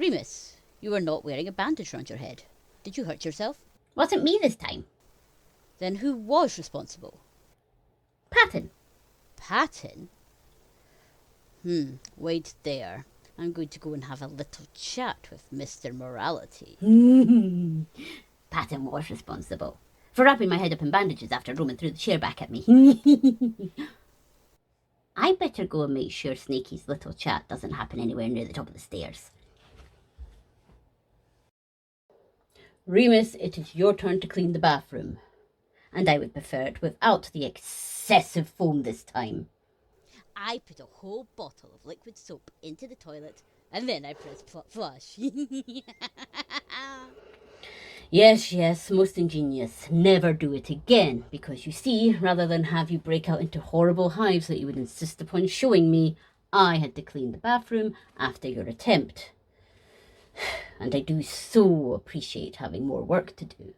Remus, you are not wearing a bandage around your head. Did you hurt yourself? Wasn't me this time. Then who was responsible? Patton. Patton? Wait there. I'm going to go and have a little chat with Mr. Morality. Patton was responsible for wrapping my head up in bandages after Roman threw the chair back at me. I better go and make sure Snaky's little chat doesn't happen anywhere near the top of the stairs. Remus, it is your turn to clean the bathroom. And I would prefer it without the excessive foam this time. I put a whole bottle of liquid soap into the toilet and then I press flush. Yes, most ingenious. Never do it again, because you see, rather than have you break out into horrible hives that you would insist upon showing me, I had to clean the bathroom after your attempt. And I do so appreciate having more work to do.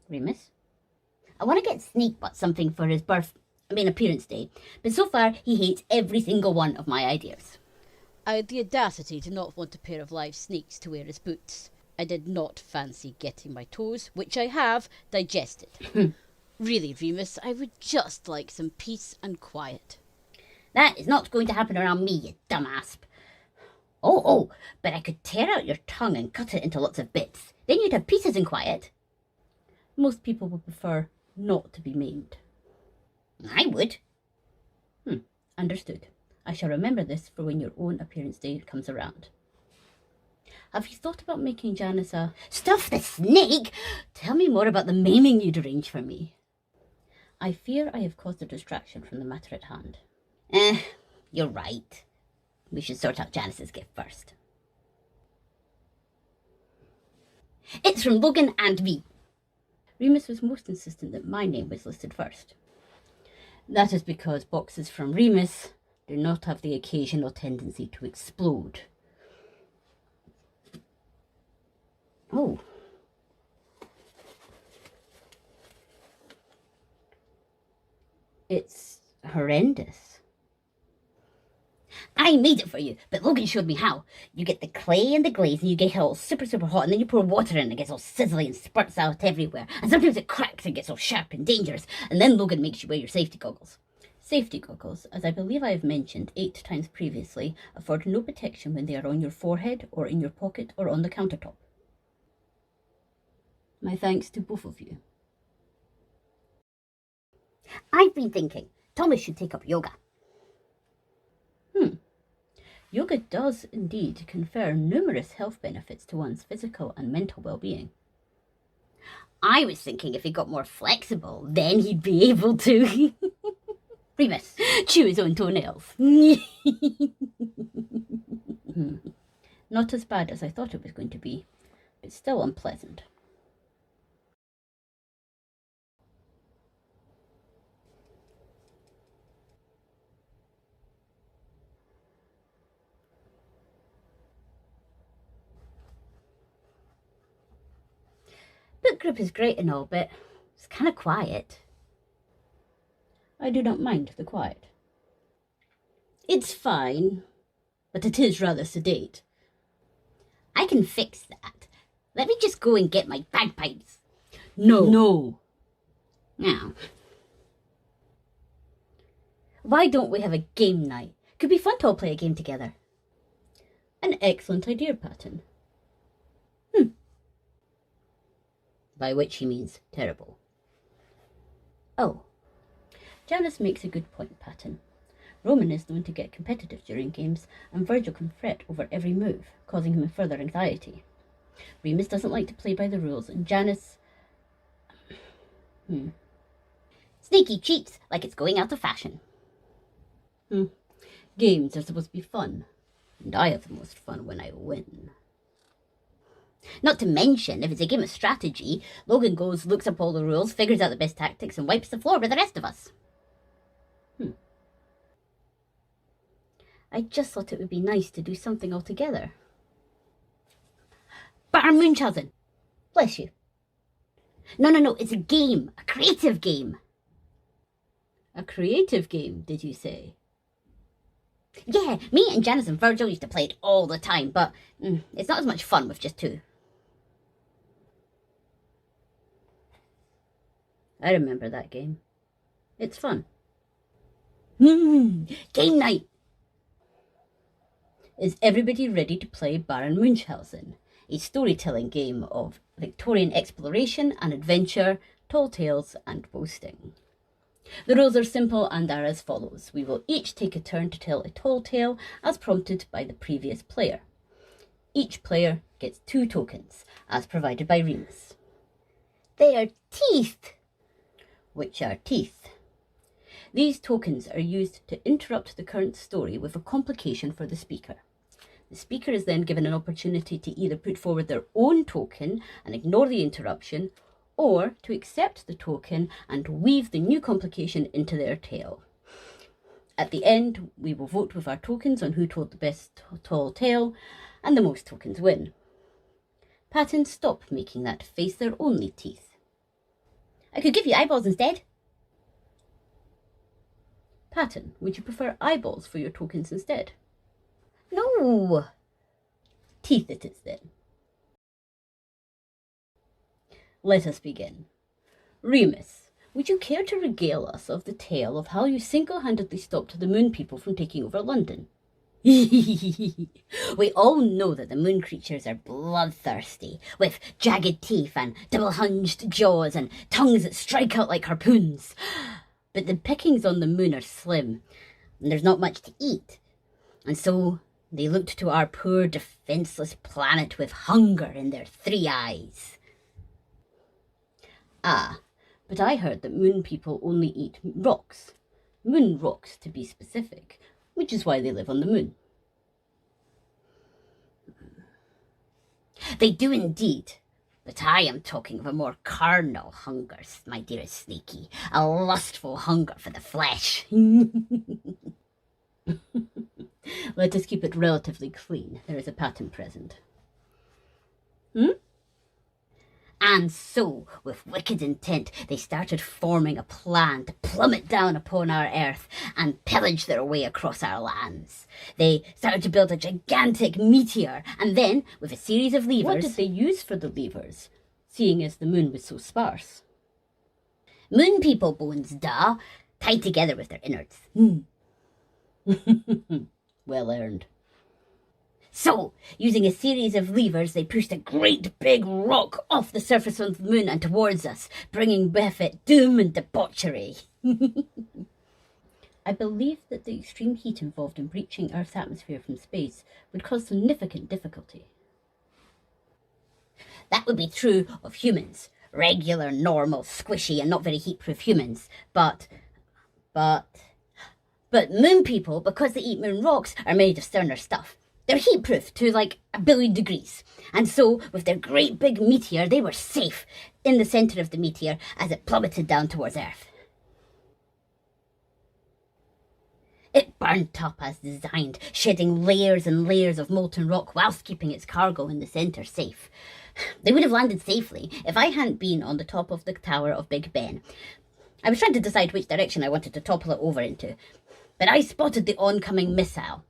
Remus? I want to get Snakebutt something for his appearance day, but so far he hates every single one of my ideas. I had the audacity to not want a pair of live snakes to wear as boots. I did not fancy getting my toes, which I have, digested. Really, Remus, I would just like some peace and quiet. That is not going to happen around me, you dumbass. Oh, but I could tear out your tongue and cut it into lots of bits. Then you'd have pieces and quiet. Most people would prefer not to be maimed. I would. Understood. I shall remember this for when your own appearance day comes around. Have you thought about making Janus a... Stuff the snake! Tell me more about the maiming you'd arrange for me. I fear I have caused a distraction from the matter at hand. You're right. We should sort out Janus's gift first. It's from Logan and me. Remus was most insistent that my name was listed first. That is because boxes from Remus do not have the occasional tendency to explode. Oh. It's horrendous. I made it for you, but Logan showed me how. You get the clay and the glaze and you get it all super hot, and then you pour water in and it gets all sizzly and spurts out everywhere. And sometimes it cracks and gets all sharp and dangerous, and then Logan makes you wear your safety goggles. Safety goggles, as I believe I have mentioned 8 times previously, afford no protection when they are on your forehead or in your pocket or on the countertop. My thanks to both of you. I've been thinking Thomas should take up yoga. Yoga does indeed confer numerous health benefits to one's physical and mental well-being. I was thinking if he got more flexible, then he'd be able to... Remus, chew his own toenails. Not as bad as I thought it was going to be, but still unpleasant. Book group is great and all, but it's kind of quiet. I do not mind the quiet. It's fine, but it is rather sedate. I can fix that. Let me just go and get my bagpipes. No. Now. Why don't we have a game night? Could be fun to all play a game together. An excellent idea, Patton. By which he means terrible. Oh. Janus makes a good point, Patton. Roman is known to get competitive during games, and Virgil can fret over every move, causing him further anxiety. Remus doesn't like to play by the rules, and Janus... Sneaky cheats like it's going out of fashion. Games are supposed to be fun, and I have the most fun when I win. Not to mention, if it's a game of strategy, Logan goes, looks up all the rules, figures out the best tactics, and wipes the floor with the rest of us. I just thought it would be nice to do something all together. Bar Munchausen! Bless you. No, it's a game. A creative game. A creative game, did you say? Yeah, me and Janus and Virgil used to play it all the time, but it's not as much fun with just two. I remember that game. It's fun. Game night! Is everybody ready to play Baron Munchausen, a storytelling game of Victorian exploration and adventure, tall tales and boasting? The rules are simple and are as follows. We will each take a turn to tell a tall tale as prompted by the previous player. Each player gets 2 tokens, as provided by Remus. They are teeth! Which are teeth? These tokens are used to interrupt the current story with a complication for the speaker. The speaker is then given an opportunity to either put forward their own token and ignore the interruption, or to accept the token and weave the new complication into their tale. At the end, we will vote with our tokens on who told the best tall tale, and the most tokens win. Patton, stop making that face. They're only teeth. I could give you eyeballs instead. Patton, would you prefer eyeballs for your tokens instead? No. Teeth it is then. Let us begin. Remus, would you care to regale us of the tale of how you single-handedly stopped the moon people from taking over London? We all know that the moon creatures are bloodthirsty, with jagged teeth and double-hinged jaws and tongues that strike out like harpoons. But the pickings on the moon are slim, and there's not much to eat. And so they looked to our poor defenceless planet with hunger in their 3 eyes. Ah, but I heard that moon people only eat rocks. Moon rocks, to be specific, which is why they live on the moon. They do indeed, but I am talking of a more carnal hunger, my dearest Snaky, a lustful hunger for the flesh. Let us keep it relatively clean. There is a pattern present. And so, with wicked intent, they started forming a plan to plummet down upon our Earth and pillage their way across our lands. They started to build a gigantic meteor, and then, with a series of levers... What did they use for the levers, seeing as the moon was so sparse? Moon people bones, duh, tied together with their innards. Well earned. So, using a series of levers, they pushed a great big rock off the surface of the moon and towards us, bringing with it doom and debauchery. I believe that the extreme heat involved in breaching Earth's atmosphere from space would cause significant difficulty. That would be true of humans. Regular, normal, squishy, and not very heat-proof humans. But moon people, because they eat moon rocks, are made of sterner stuff. They're heat-proof to like 1 billion degrees. And so, with their great big meteor, they were safe in the centre of the meteor as it plummeted down towards Earth. It burnt up as designed, shedding layers and layers of molten rock whilst keeping its cargo in the centre safe. They would have landed safely if I hadn't been on the top of the tower of Big Ben. I was trying to decide which direction I wanted to topple it over into, but I spotted the oncoming missile.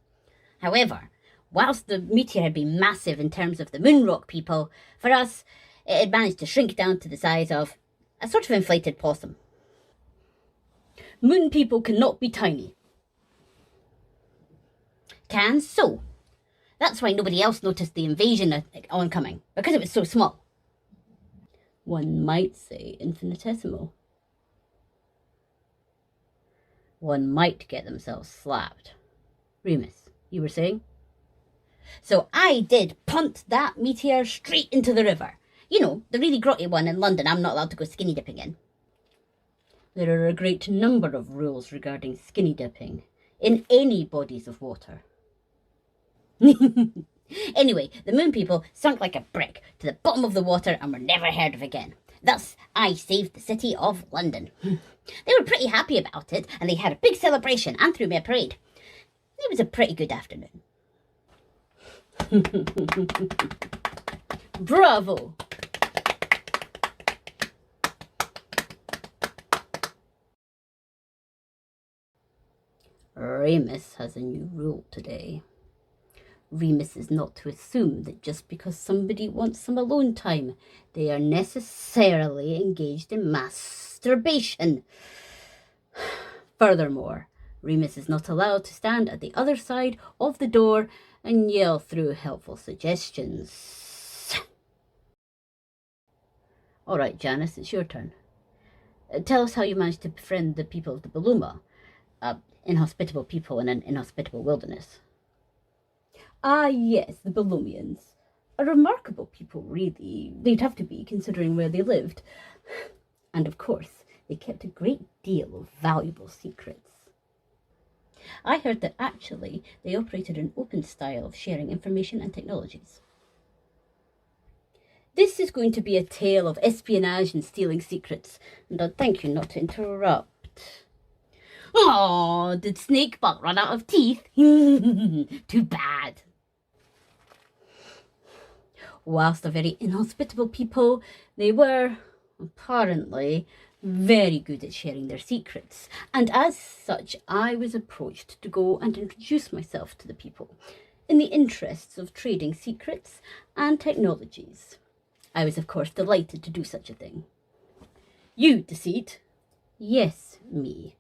However, whilst the meteor had been massive in terms of the moon rock people, for us, it had managed to shrink down to the size of a sort of inflated possum. Moon people cannot be tiny. Can so. That's why nobody else noticed the invasion oncoming, because it was so small. One might say infinitesimal. One might get themselves slapped. Remus, you were saying? So I did punt that meteor straight into the river. You know, the really grotty one in London I'm not allowed to go skinny dipping in. There are a great number of rules regarding skinny dipping in any bodies of water. Anyway, the moon people sunk like a brick to the bottom of the water and were never heard of again. Thus, I saved the city of London. They were pretty happy about it, and they had a big celebration and threw me a parade. It was a pretty good afternoon. Bravo! Remus has a new rule today. Remus is not to assume that just because somebody wants some alone time, they are necessarily engaged in masturbation. Furthermore, Remus is not allowed to stand at the other side of the door and yell through helpful suggestions. All right, Janus, it's your turn. Tell us how you managed to befriend the people of the Beluma, inhospitable people in an inhospitable wilderness. Ah, yes, the Belumians. A remarkable people, really. They'd have to be, considering where they lived. And of course, they kept a great deal of valuable secrets. I heard that actually they operated an open style of sharing information and technologies. This is going to be a tale of espionage and stealing secrets, and I'd thank you not to interrupt. Oh, did Snakebot run out of teeth? Too bad. Whilst a very inhospitable people, they were, apparently, very good at sharing their secrets, and as such I was approached to go and introduce myself to the people, in the interests of trading secrets and technologies. I was of course delighted to do such a thing. You, Deceit? Yes, me,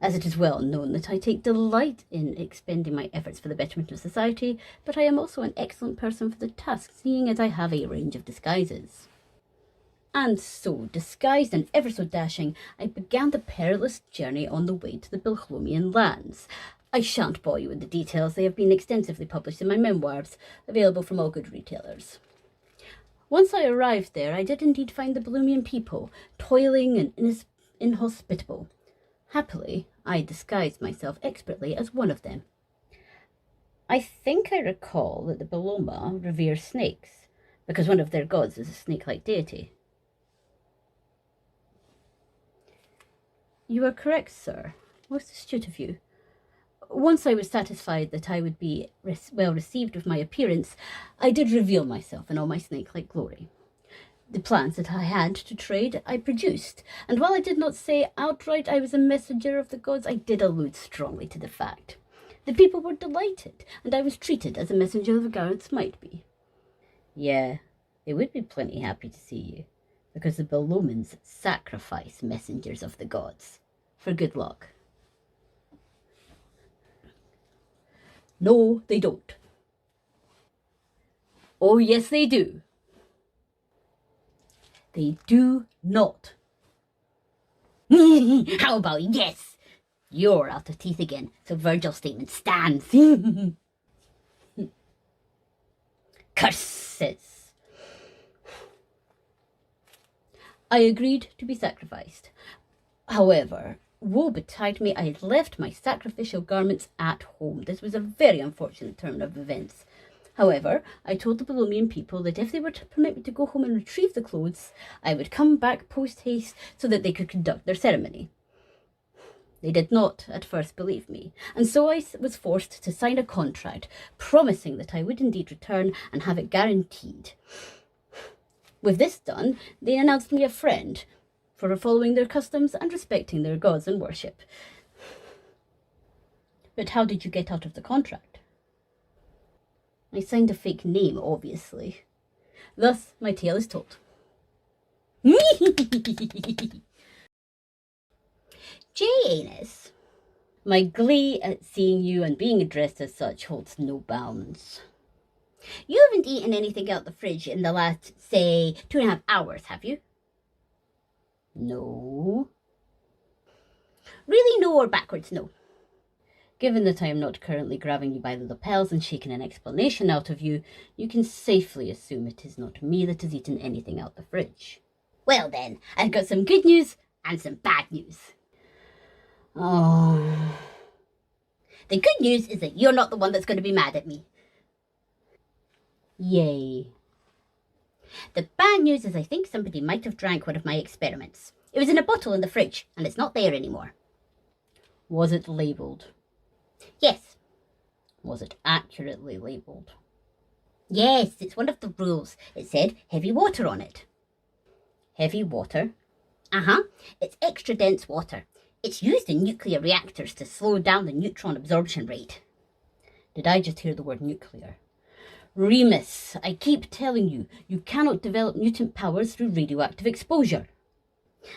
as it is well known that I take delight in expending my efforts for the betterment of society, but I am also an excellent person for the task, seeing as I have a range of disguises. And so, disguised and ever so dashing, I began the perilous journey on the way to the Bilhlomian lands. I shan't bore you with the details, they have been extensively published in my memoirs, available from all good retailers. Once I arrived there, I did indeed find the Belumian people, toiling and inhospitable. Happily, I disguised myself expertly as one of them. I think I recall that the Beluma revere snakes, because one of their gods is a snake-like deity. You are correct, sir. Most astute of you. Once I was satisfied that I would be well received with my appearance, I did reveal myself in all my snake-like glory. The plans that I had to trade I produced, and while I did not say outright I was a messenger of the gods, I did allude strongly to the fact. The people were delighted, and I was treated as a messenger of the gods might be. Yeah, they would be plenty happy to see you, because the Belumans sacrifice messengers of the gods for good luck. No, they don't. Oh, yes, they do. They do not. How about yes? You're out of teeth again, so Virgil's statement stands. Curses! I agreed to be sacrificed. However, woe betide me, I had left my sacrificial garments at home. This was a very unfortunate turn of events. However, I told the Belumian people that if they were to permit me to go home and retrieve the clothes, I would come back post-haste so that they could conduct their ceremony. They did not at first believe me, and so I was forced to sign a contract promising that I would indeed return and have it guaranteed. With this done, they announced me a friend for following their customs and respecting their gods and worship. But how did you get out of the contract? I signed a fake name, obviously. Thus, my tale is told. Janus, my glee at seeing you and being addressed as such holds no bounds. You haven't eaten anything out the fridge in the last, say, 2.5 hours, have you? No. Really no, or backwards no? Given that I am not currently grabbing you by the lapels and shaking an explanation out of you, you can safely assume it is not me that has eaten anything out the fridge. Well then, I've got some good news and some bad news. Oh. The good news is that you're not the one that's going to be mad at me. Yay. The bad news is I think somebody might have drank one of my experiments. It was in a bottle in the fridge, and it's not there anymore. Was it labelled? Yes. Was it accurately labelled? Yes, it's one of the rules. It said heavy water on it. Heavy water? Uh-huh. It's extra dense water. It's used in nuclear reactors to slow down the neutron absorption rate. Did I just hear the word nuclear? Remus, I keep telling you, you cannot develop mutant powers through radioactive exposure.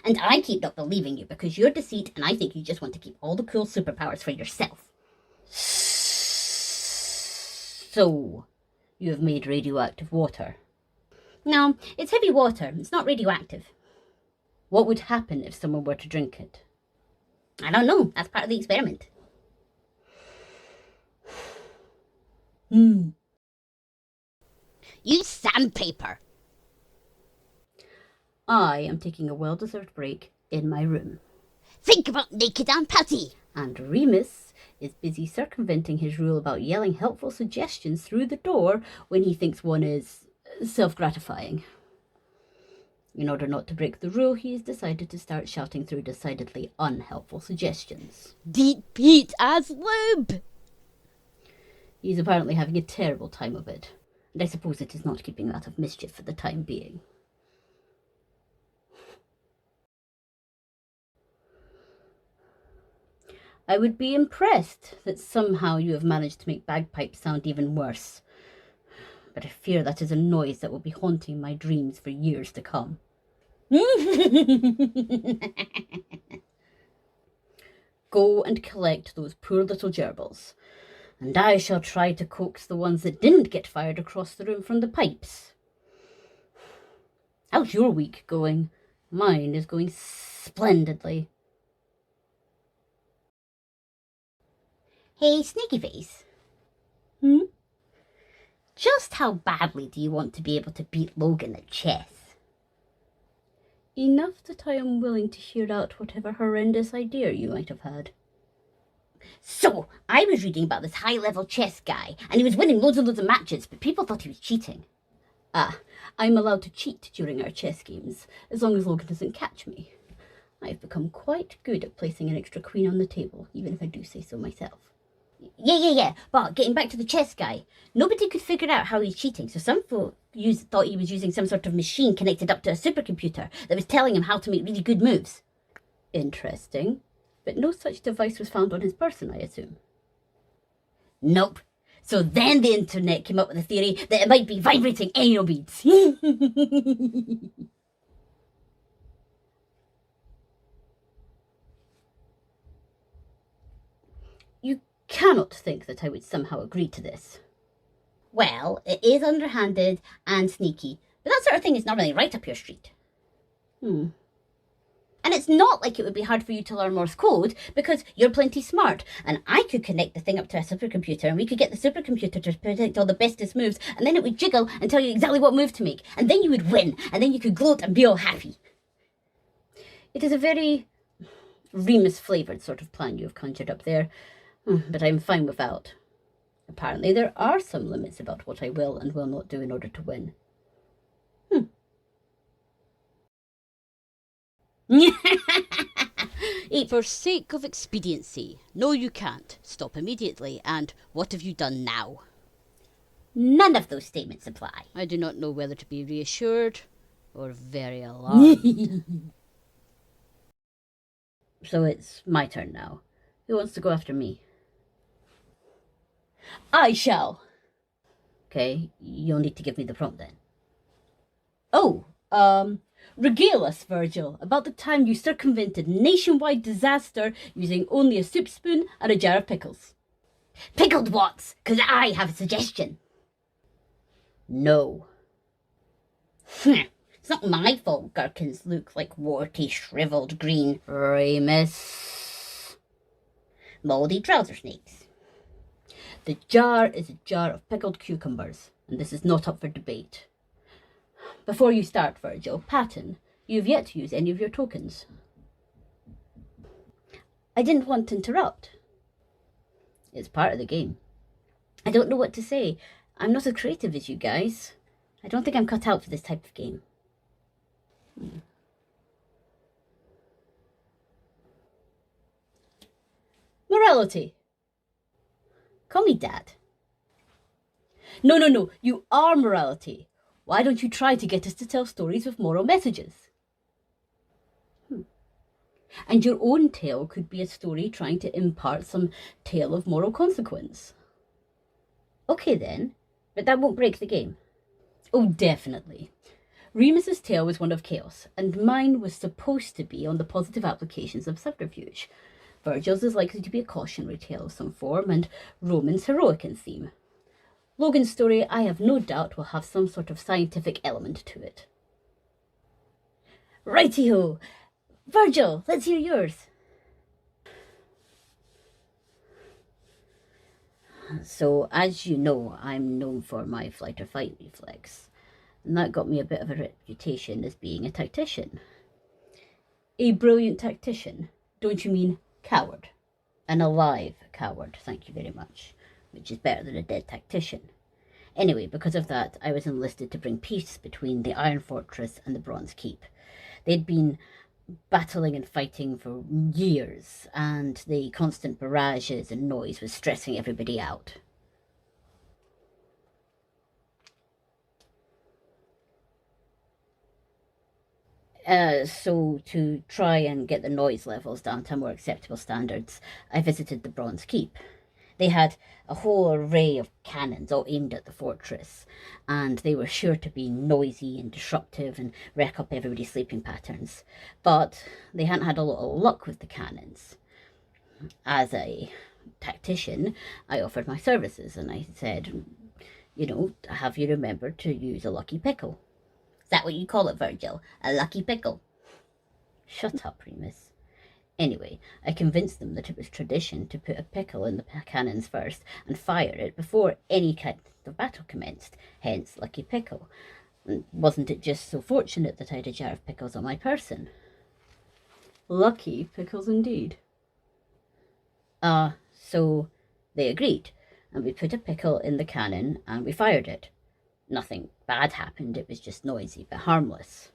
And I keep not believing you because you're deceit and I think you just want to keep all the cool superpowers for yourself. So, you have made radioactive water? No, it's heavy water. It's not radioactive. What would happen if someone were to drink it? I don't know. That's part of the experiment. Use sandpaper. I am taking a well-deserved break in my room. Think about naked Aunt Patty. And Remus is busy circumventing his rule about yelling helpful suggestions through the door when he thinks one is self-gratifying. In order not to break the rule, he has decided to start shouting through decidedly unhelpful suggestions. Deep heat as lube. He is apparently having a terrible time of it, and I suppose it is not keeping him out of mischief for the time being. I would be impressed that somehow you have managed to make bagpipes sound even worse. But I fear that is a noise that will be haunting my dreams for years to come. Go and collect those poor little gerbils, and I shall try to coax the ones that didn't get fired across the room from the pipes. How's your week going? Mine is going splendidly. Hey, Sneaky Face. Just how badly do you want to be able to beat Logan at chess? Enough that I am willing to hear out whatever horrendous idea you might have had. So, I was reading about this high-level chess guy, and he was winning loads and loads of matches, but people thought he was cheating. I'm allowed to cheat during our chess games, as long as Logan doesn't catch me. I've become quite good at placing an extra queen on the table, even if I do say so myself. Yeah. But getting back to the chess guy, nobody could figure out how he's cheating, so some folk thought he was using some sort of machine connected up to a supercomputer that was telling him how to make really good moves. Interesting. But no such device was found on his person, I assume. Nope. So then the internet came up with a theory that it might be vibrating anal beads. You cannot think that I would somehow agree to this. Well, it is underhanded and sneaky, but that sort of thing is not really right up your street. And it's not like it would be hard for you to learn Morse code, because you're plenty smart, and I could connect the thing up to a supercomputer, and we could get the supercomputer to predict all the bestest moves, and then it would jiggle and tell you exactly what move to make, and then you would win, and then you could gloat and be all happy. It is a very Remus-flavoured sort of plan you have conjured up there, but I'm fine without. Apparently there are some limits about what I will and will not do in order to win. For sake of expediency. No, you can't. Stop immediately. And what have you done now? None of those statements apply. I do not know whether to be reassured or very alarmed. So it's my turn now. Who wants to go after me? I shall. Okay, you'll need to give me the prompt then. Regale us, Virgil, about the time you circumvented nationwide disaster using only a soup spoon and a jar of pickles. Pickled what? 'Cause I have a suggestion. No. It's not my fault gherkins look like warty, shriveled green. Remus. Mouldy trouser snakes. The jar is a jar of pickled cucumbers, and this is not up for debate. Before you start, Virgil, Patton, you've yet to use any of your tokens. I didn't want to interrupt. It's part of the game. I don't know what to say. I'm not as creative as you guys. I don't think I'm cut out for this type of game. Morality. Call me Dad. No. You are morality. Why don't you try to get us to tell stories with moral messages? And your own tale could be a story trying to impart some tale of moral consequence. Okay then, but that won't break the game. Oh, definitely. Remus's tale was one of chaos, and mine was supposed to be on the positive applications of subterfuge. Virgil's is likely to be a cautionary tale of some form, and Roman's heroic in theme. Logan's story, I have no doubt, will have some sort of scientific element to it. Righty-ho! Virgil, let's hear yours. So, as you know, I'm known for my flight or fight reflex, and that got me a bit of a reputation as being a tactician. A brilliant tactician? Don't you mean coward? An alive coward, thank you very much, which is better than a dead tactician. Anyway, because of that, I was enlisted to bring peace between the Iron Fortress and the Bronze Keep. They'd been battling and fighting for years, and the constant barrages and noise was stressing everybody out. So to try and get the noise levels down to more acceptable standards, I visited the Bronze Keep. They had a whole array of cannons all aimed at the fortress, and they were sure to be noisy and disruptive and wreck up everybody's sleeping patterns. But they hadn't had a lot of luck with the cannons. As a tactician, I offered my services, and I said, have you remembered to use a lucky pickle? Is that what you call it, Virgil? A lucky pickle? Shut up, Remus. Anyway, I convinced them that it was tradition to put a pickle in the cannons first and fire it before any kind of battle commenced, hence Lucky Pickle. And wasn't it just so fortunate that I had a jar of pickles on my person? Lucky pickles indeed. So they agreed, and we put a pickle in the cannon and we fired it. Nothing bad happened, it was just noisy but harmless.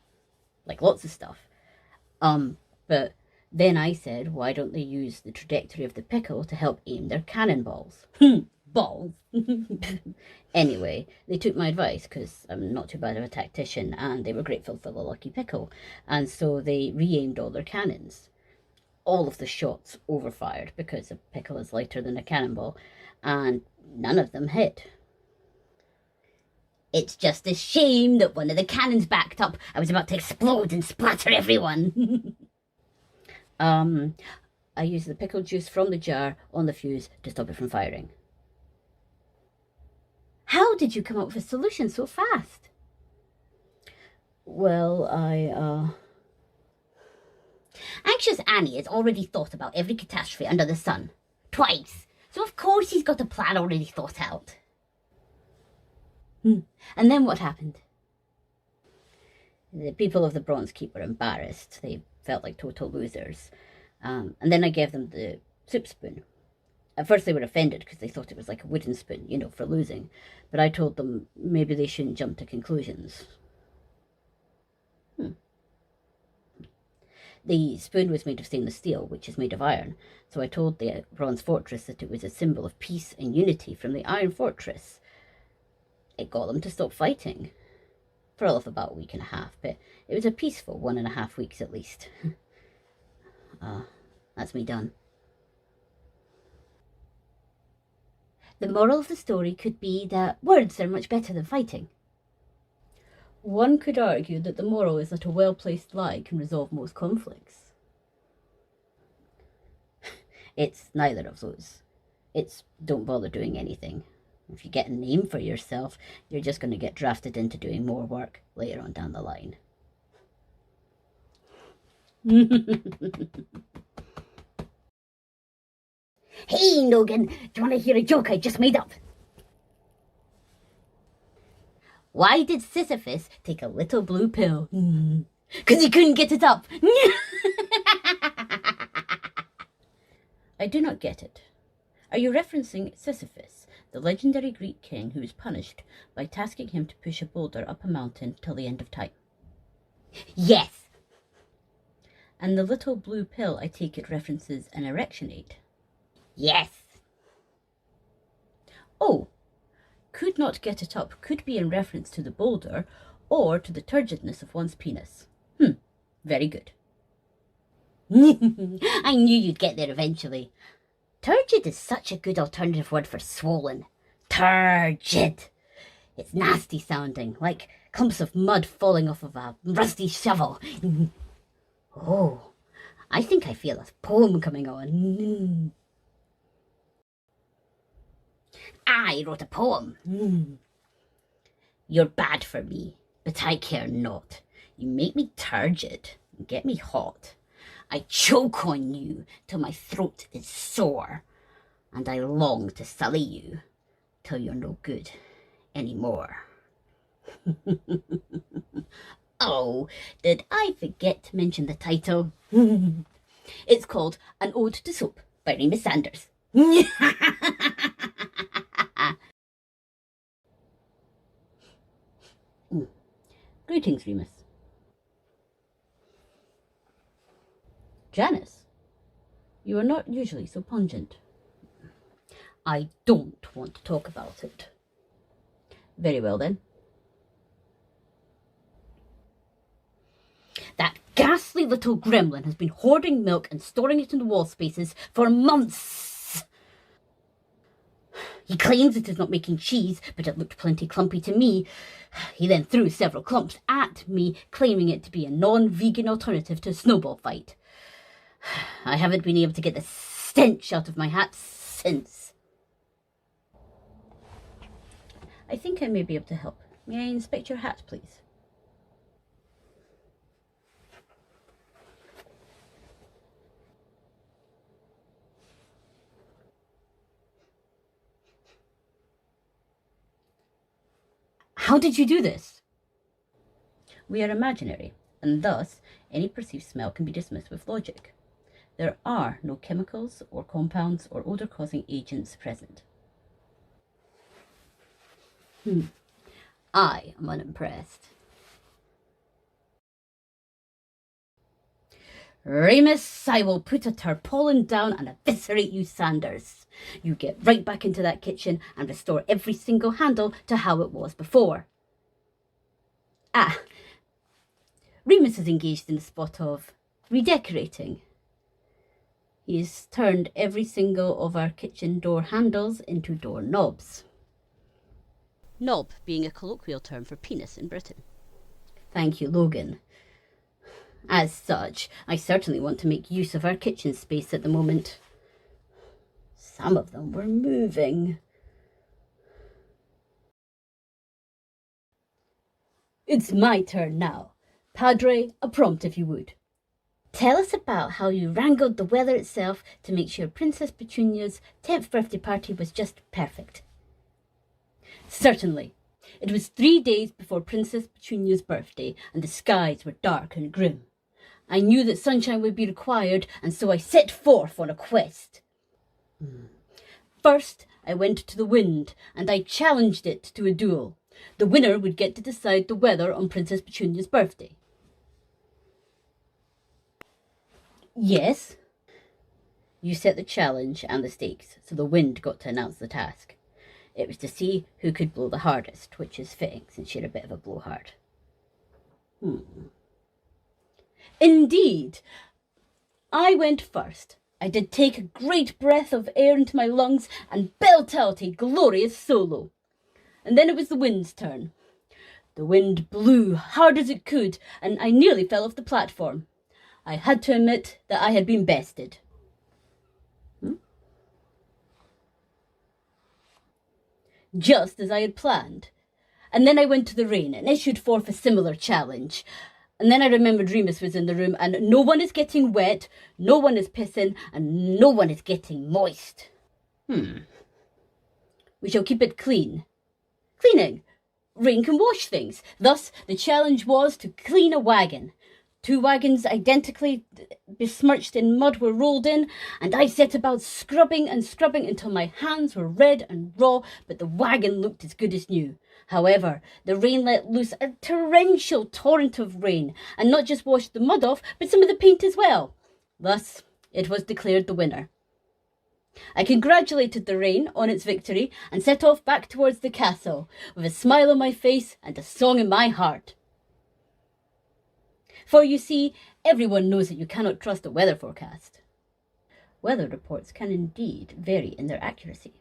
Like lots of stuff. But then I said, why don't they use the trajectory of the pickle to help aim their cannonballs? Balls! Anyway, they took my advice, because I'm not too bad of a tactician, and they were grateful for the lucky pickle, and so they re-aimed all their cannons. All of the shots overfired, because a pickle is lighter than a cannonball, and none of them hit. It's just a shame that one of the cannons backed up. I was about to explode and splatter everyone. I used the pickle juice from the jar on the fuse to stop it from firing. How did you come up with a solution so fast? Well, Anxious Annie has already thought about every catastrophe under the sun. Twice. So of course he's got a plan already thought out. And then what happened? The people of the Bronze Keep were embarrassed. They felt like total losers. And then I gave them the soup spoon. At first they were offended because they thought it was like a wooden spoon, for losing. But I told them maybe they shouldn't jump to conclusions. The spoon was made of stainless steel, which is made of iron. So I told the Bronze Fortress that it was a symbol of peace and unity from the Iron Fortress. It got them to stop fighting. For all of about a week and a half, but it was a peaceful 1.5 weeks at least. That's me done. The moral of the story could be that words are much better than fighting. One could argue that the moral is that a well-placed lie can resolve most conflicts. It's neither of those. It's don't bother doing anything. If you get a name for yourself, you're just going to get drafted into doing more work later on down the line. Hey, Logan, do you want to hear a joke I just made up? Why did Sisyphus take a little blue pill? 'Cause he couldn't get it up. I do not get it. Are you referencing Sisyphus, the legendary Greek king who was punished by tasking him to push a boulder up a mountain till the end of time? Yes. And the little blue pill, I take it, references an erection aid? Yes. Oh, could not get it up could be in reference to the boulder or to the turgidness of one's penis. Very good. I knew you'd get there eventually. Turgid is such a good alternative word for swollen. Turgid. It's nasty sounding, like clumps of mud falling off of a rusty shovel. Oh, I think I feel a poem coming on. I wrote a poem. You're bad for me, but I care not. You make me turgid and get me hot. I choke on you till my throat is sore, and I long to sully you till you're no good anymore. Oh, did I forget to mention the title? It's called An Ode to Soap by Remus Sanders. Greetings, Remus. Janus, you are not usually so pungent. I don't want to talk about it. Very well, then. That ghastly little gremlin has been hoarding milk and storing it in the wall spaces for months. He claims it is not making cheese, but it looked plenty clumpy to me. He then threw several clumps at me, claiming it to be a non-vegan alternative to a snowball fight. I haven't been able to get the stench out of my hat since. I think I may be able to help. May I inspect your hat, please? How did you do this? We are imaginary, and thus any perceived smell can be dismissed with logic. There are no chemicals or compounds or odor-causing agents present. I am unimpressed. Remus, I will put a tarpaulin down and eviscerate you, Sanders. You get right back into that kitchen and restore every single handle to how it was before. Remus is engaged in the spot of redecorating. He has turned every single of our kitchen door handles into door knobs. Knob being a colloquial term for penis in Britain. Thank you, Logan. As such, I certainly want to make use of our kitchen space at the moment. Some of them were moving. It's my turn now. Padre, a prompt if you would. Tell us about how you wrangled the weather itself to make sure Princess Petunia's 10th birthday party was just perfect. Certainly. It was 3 days before Princess Petunia's birthday, and the skies were dark and grim. I knew that sunshine would be required, and so I set forth on a quest. First, I went to the wind, and I challenged it to a duel. The winner would get to decide the weather on Princess Petunia's birthday. Yes. You set the challenge and the stakes, so the wind got to announce the task. It was to see who could blow the hardest, which is fitting since you're a bit of a blowhard. Indeed. I went first. I did take a great breath of air into my lungs and belt out a glorious solo. And then it was the wind's turn. The wind blew hard as it could, and I nearly fell off the platform. I had to admit that I had been bested. Just as I had planned. And then I went to the rain and issued forth a similar challenge. And then I remembered Remus was in the room, and no one is getting wet, no one is pissing, and no one is getting moist. We shall keep it clean. Cleaning. Rain can wash things. Thus, the challenge was to clean a wagon. 2 wagons identically besmirched in mud were rolled in, and I set about scrubbing and scrubbing until my hands were red and raw, but the wagon looked as good as new. However, the rain let loose a torrential torrent of rain, and not just washed the mud off, but some of the paint as well. Thus, it was declared the winner. I congratulated the rain on its victory and set off back towards the castle, with a smile on my face and a song in my heart. For you see, Everyone knows that you cannot trust a weather forecast. Weather reports can indeed vary in their accuracy.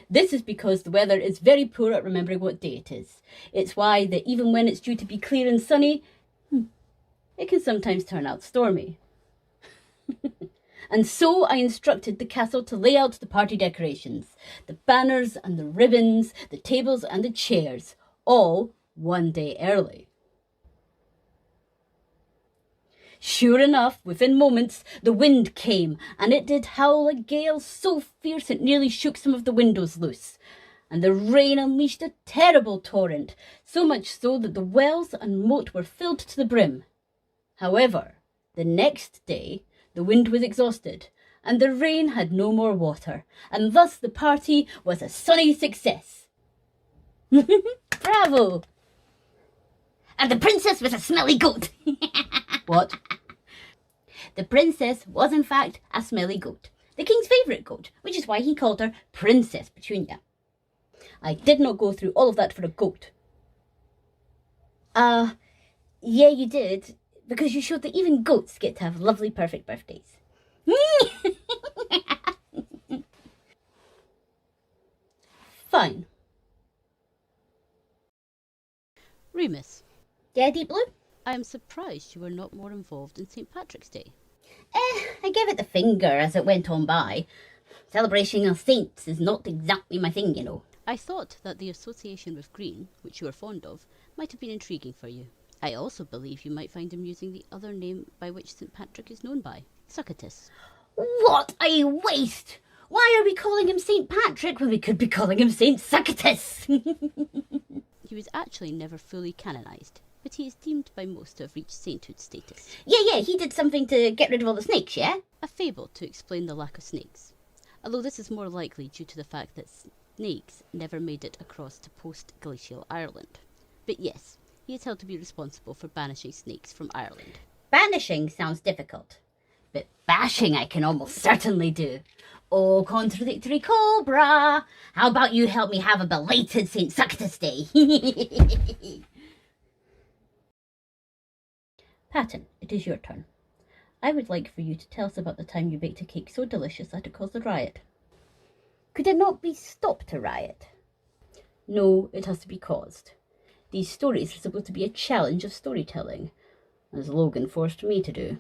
This is because the weather is very poor at remembering what day it is. It's why that even when it's due to be clear and sunny, it can sometimes turn out stormy. And so I instructed the castle to lay out the party decorations, the banners and the ribbons, the tables and the chairs, all one day early. Sure enough, within moments, the wind came, and it did howl a gale so fierce it nearly shook some of the windows loose. And the rain unleashed a terrible torrent, so much so that the wells and moat were filled to the brim. However, the next day, the wind was exhausted, and the rain had no more water, and thus the party was a sunny success. Bravo! And the princess was a smelly goat. What? The princess was in fact a smelly goat, the king's favourite goat, which is why he called her Princess Petunia. I did not go through all of that for a goat. Yeah, you did, because you showed that even goats get to have lovely, perfect birthdays. Fine. Remus, Yeah, Deep Blue? I am surprised you were not more involved in St. Patrick's Day. I gave it the finger as it went on by. Celebrating of saints is not exactly my thing, you know. I thought that the association with green, which you were fond of, might have been intriguing for you. I also believe you might find amusing the other name by which St. Patrick is known by, Succotus. What a waste! Why are we calling him St. Patrick when we could be calling him St. Succotus? He was actually never fully canonised, but he is deemed by most to have reached sainthood status. Yeah, he did something to get rid of all the snakes, yeah? A fable to explain the lack of snakes, although this is more likely due to the fact that snakes never made it across to post-glacial Ireland. But yes, he is held to be responsible for banishing snakes from Ireland. Banishing sounds difficult, but bashing I can almost certainly do. Oh, contradictory cobra! How about you help me have a belated St. Succotus Day? Patton, it is your turn. I would like for you to tell us about the time you baked a cake so delicious that it caused a riot. Could it not be stopped a riot? No, it has to be caused. These stories are supposed to be a challenge of storytelling, as Logan forced me to do.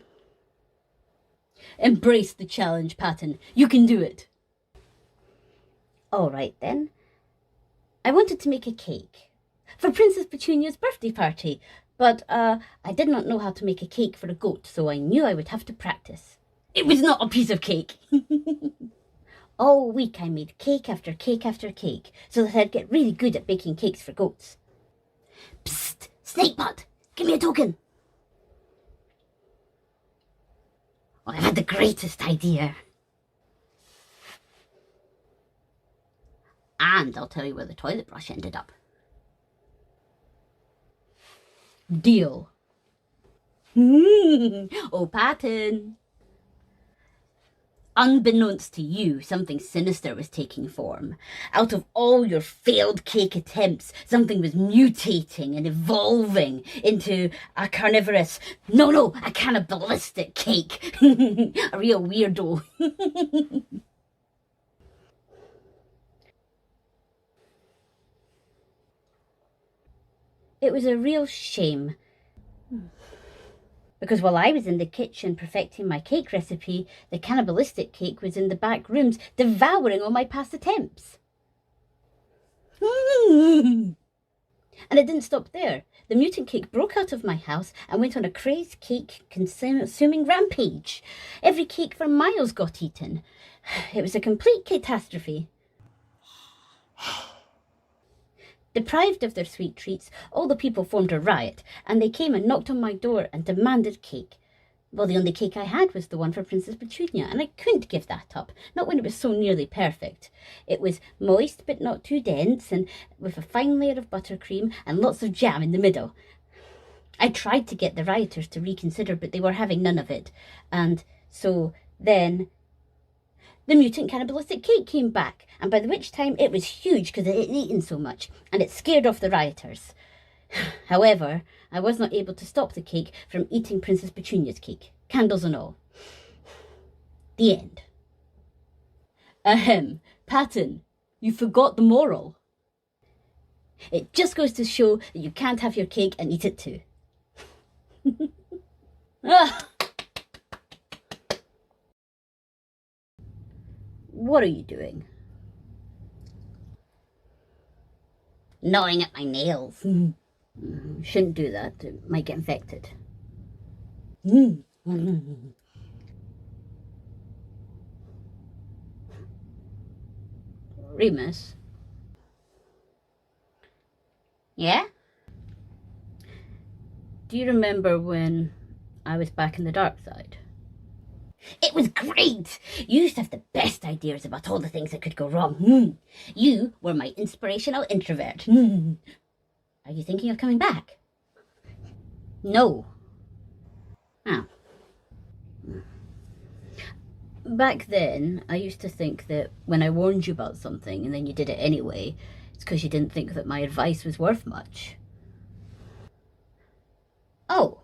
Embrace the challenge, Patton. You can do it. All right, then. I wanted to make a cake for Princess Petunia's birthday party, but I did not know how to make a cake for a goat, so I knew I would have to practice. It was not a piece of cake. All week I made cake after cake after cake, so that I'd get really good at baking cakes for goats. Psst, Snakebutt, give me a token. Oh, I've had the greatest idea. And I'll tell you where the toilet brush ended up. Deal. Oh, Patton. Unbeknownst to you, something sinister was taking form. Out of all your failed cake attempts, something was mutating and evolving into a carnivorous, a cannibalistic cake. A real weirdo. It was a real shame. Because while I was in the kitchen perfecting my cake recipe, the cannibalistic cake was in the back rooms devouring all my past attempts. And it didn't stop there. The mutant cake broke out of my house and went on a crazed cake consuming rampage. Every cake for miles got eaten. It was a complete catastrophe. Deprived of their sweet treats, all the people formed a riot, and they came and knocked on my door and demanded cake. Well, the only cake I had was the one for Princess Petunia, and I couldn't give that up, not when it was so nearly perfect. It was moist but not too dense, and with a fine layer of buttercream and lots of jam in the middle. I tried to get the rioters to reconsider, but they were having none of it. And so then the mutant cannibalistic cake came back, and by which time it was huge because it had eaten so much, and it scared off the rioters. However, I was not able to stop the cake from eating Princess Petunia's cake, candles and all. The end. Ahem, Patton, you forgot the moral. It just goes to show that you can't have your cake and eat it too. Ah. What are you doing? Gnawing at my nails. Shouldn't do that. It might get infected. Remus? Yeah? Do you remember when I was back in the dark side? It was great! You used to have the best ideas about all the things that could go wrong. You were my inspirational introvert. Are you thinking of coming back? No. Oh. Back then, I used to think that when I warned you about something and then you did it anyway, it's because you didn't think that my advice was worth much. Oh.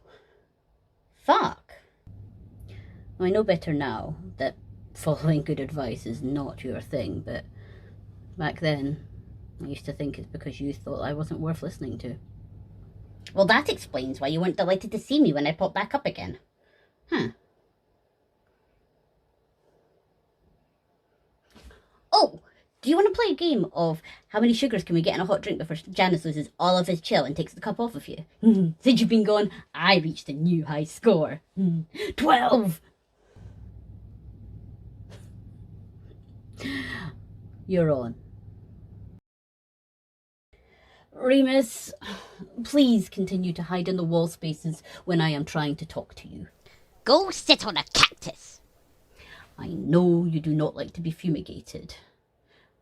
Fuck. Well, I know better now that following good advice is not your thing, but back then, I used to think it's because you thought I wasn't worth listening to. Well, that explains why you weren't delighted to see me when I popped back up again. Huh. Oh, do you want to play a game of how many sugars can we get in a hot drink before Janus loses all of his chill and takes the cup off of you? Since you've been gone, I reached a new high score. 12! You're on. Remus, please continue to hide in the wall spaces when I am trying to talk to you. Go sit on a cactus. I know you do not like to be fumigated,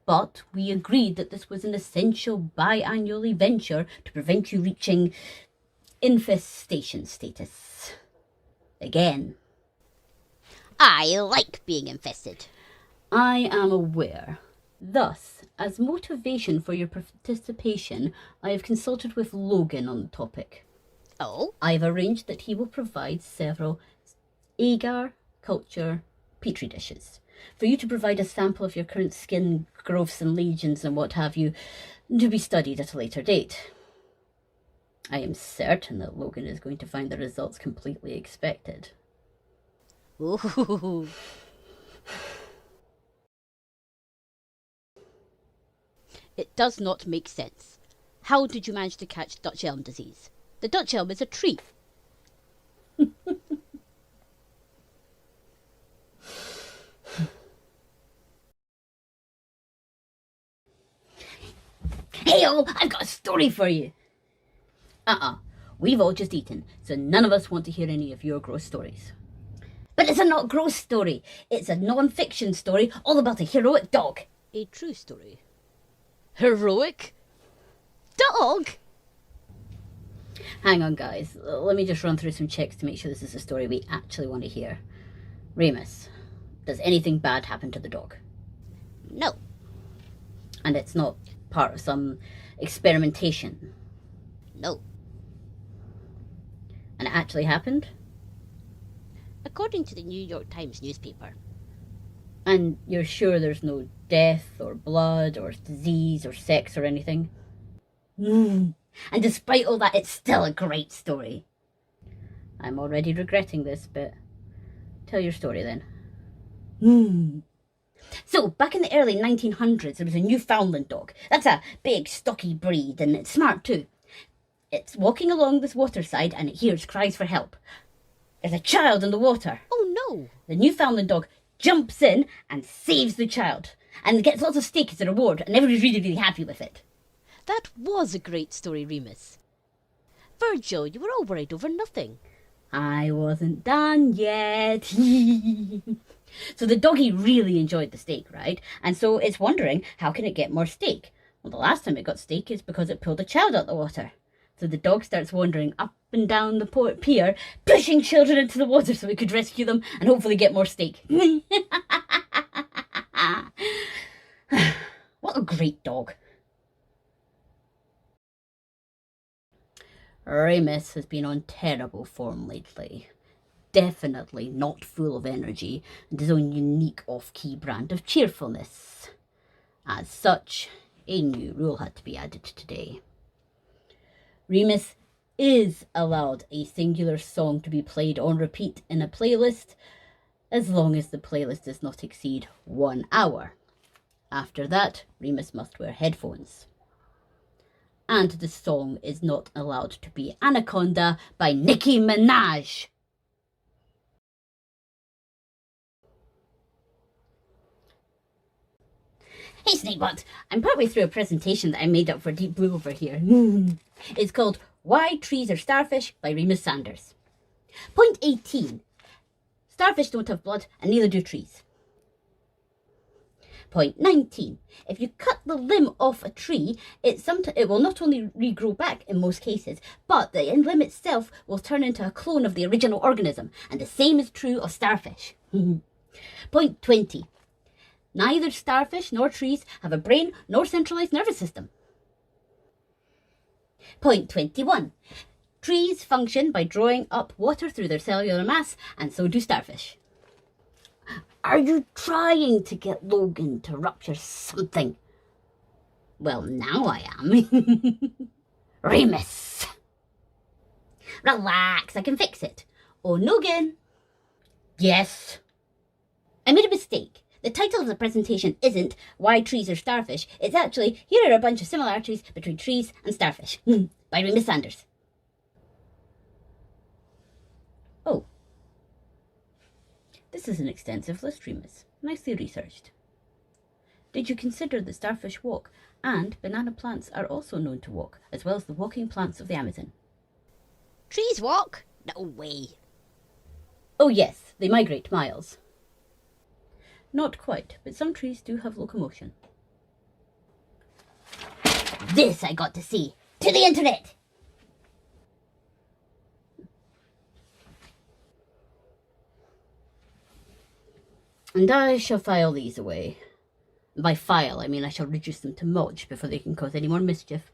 but we agreed that this was an essential biannual venture to prevent you reaching infestation status. Again. I like being infested. I am aware. Thus, as motivation for your participation, I have consulted with Logan on the topic. Oh? I have arranged that he will provide several agar culture petri dishes for you to provide a sample of your current skin growths and lesions and what have you to be studied at a later date. I am certain that Logan is going to find the results completely expected. Ooh. It does not make sense. How did you manage to catch Dutch elm disease? The Dutch elm is a tree. Hey all, I've got a story for you. We've all just eaten, so none of us want to hear any of your gross stories. But it's a not gross story. It's a non-fiction story all about a heroic dog. A true story. Heroic? Dog? Hang on, guys. Let me just run through some checks to make sure this is a story we actually want to hear. Remus, does anything bad happen to the dog? No. And it's not part of some experimentation? No. And it actually happened? According to the New York Times newspaper. And you're sure there's no death or blood or disease or sex or anything? And despite all that, it's still a great story. I'm already regretting this, but tell your story then. So, back in the early 1900s, there was a Newfoundland dog. That's a big, stocky breed, and it's smart too. It's walking along this waterside, and it hears cries for help. There's a child in the water. Oh no! The Newfoundland dog jumps in and saves the child, and gets lots of steak as a reward, and everybody's really, really happy with it. That was a great story, Remus. Virgil, you were all worried over nothing. I wasn't done yet. So the doggy really enjoyed the steak, right? And so it's wondering, how can it get more steak? Well, the last time it got steak is because it pulled a child out of the water. So the dog starts wandering up and down the pier, pushing children into the water so it could rescue them and hopefully get more steak. What a great dog. Remus has been on terrible form lately. Definitely not full of energy and his own unique off-key brand of cheerfulness. As such, a new rule had to be added today. Remus is allowed a singular song to be played on repeat in a playlist as long as the playlist does not exceed 1 hour. After that, Remus must wear headphones. And the song is not allowed to be Anaconda by Nicki Minaj. Hey Snakebot, I'm partway through a presentation that I made up for Deep Blue over here. It's called Why Trees Are Starfish by Remus Sanders. Point 18. Starfish don't have blood and neither do trees. Point 19. If you cut the limb off a tree, it will not only regrow back in most cases, but the limb itself will turn into a clone of the original organism, and the same is true of starfish. Point 20. Neither starfish nor trees have a brain nor centralized nervous system. Point 21. Trees function by drawing up water through their cellular mass, and so do starfish. Are you trying to get Logan to rupture something? Well, now I am. Remus. Relax, I can fix it. Oh, Logan. Yes. I made a mistake. The title of the presentation isn't Why Trees Are Starfish. It's actually, here are a bunch of similarities between trees and starfish. By Remus Sanders. Oh. This is an extensive list, Remus. Nicely researched. Did you consider that starfish walk, and banana plants are also known to walk, as well as the walking plants of the Amazon? Trees walk? No way. Oh yes, they migrate miles. Not quite, but some trees do have locomotion. This I got to see. To the internet! And I shall file these away. By file, I mean I shall reduce them to mulch before they can cause any more mischief.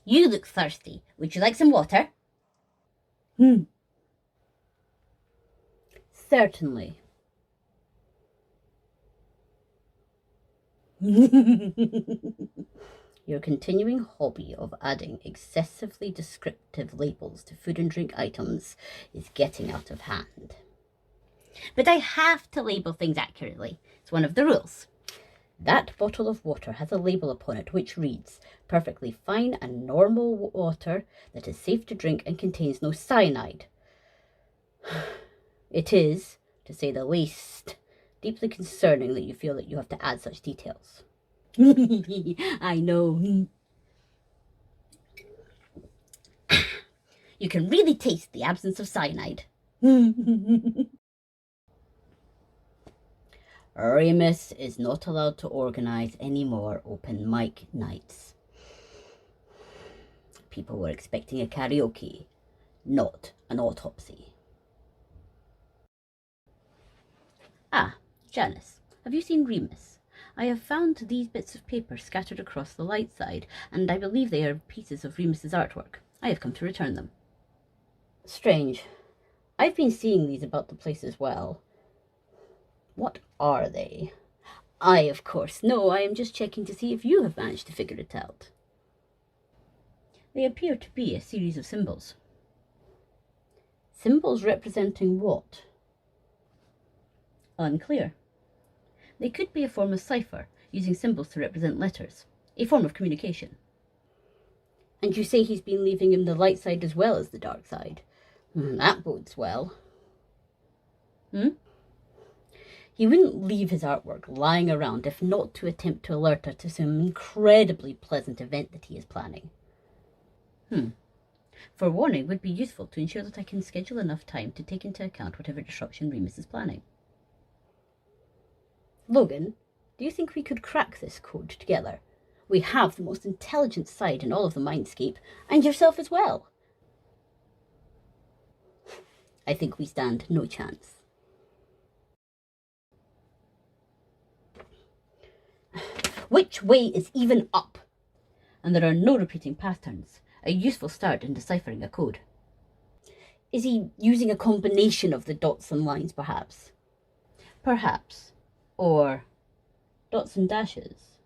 You look thirsty. Would you like some water? Certainly. Your continuing hobby of adding excessively descriptive labels to food and drink items is getting out of hand. But I have to label things accurately. It's one of the rules. That bottle of water has a label upon it which reads, perfectly fine and normal water that is safe to drink and contains no cyanide. It is, to say the least, deeply concerning that you feel that you have to add such details. I know. You can really taste the absence of cyanide. Remus is not allowed to organise any more open mic nights. People were expecting a karaoke, not an autopsy. Ah, Janus, have you seen Remus? I have found these bits of paper scattered across the light side, and I believe they are pieces of Remus's artwork. I have come to return them. Strange. I've been seeing these about the place as well. What are they? I, of course, know. I am just checking to see if you have managed to figure it out. They appear to be a series of symbols. Symbols representing what? Unclear. They could be a form of cipher, using symbols to represent letters, a form of communication. And you say he's been leaving him the light side as well as the dark side. That bodes well. He wouldn't leave his artwork lying around if not to attempt to alert her to some incredibly pleasant event that he is planning. Forewarning would be useful to ensure that I can schedule enough time to take into account whatever disruption Remus is planning. Logan, do you think we could crack this code together? We have the most intelligent side in all of the Mindscape, and yourself as well. I think we stand no chance. Which way is even up? And there are no repeating patterns. A useful start in deciphering a code. Is he using a combination of the dots and lines, perhaps? Perhaps. Or dots and dashes.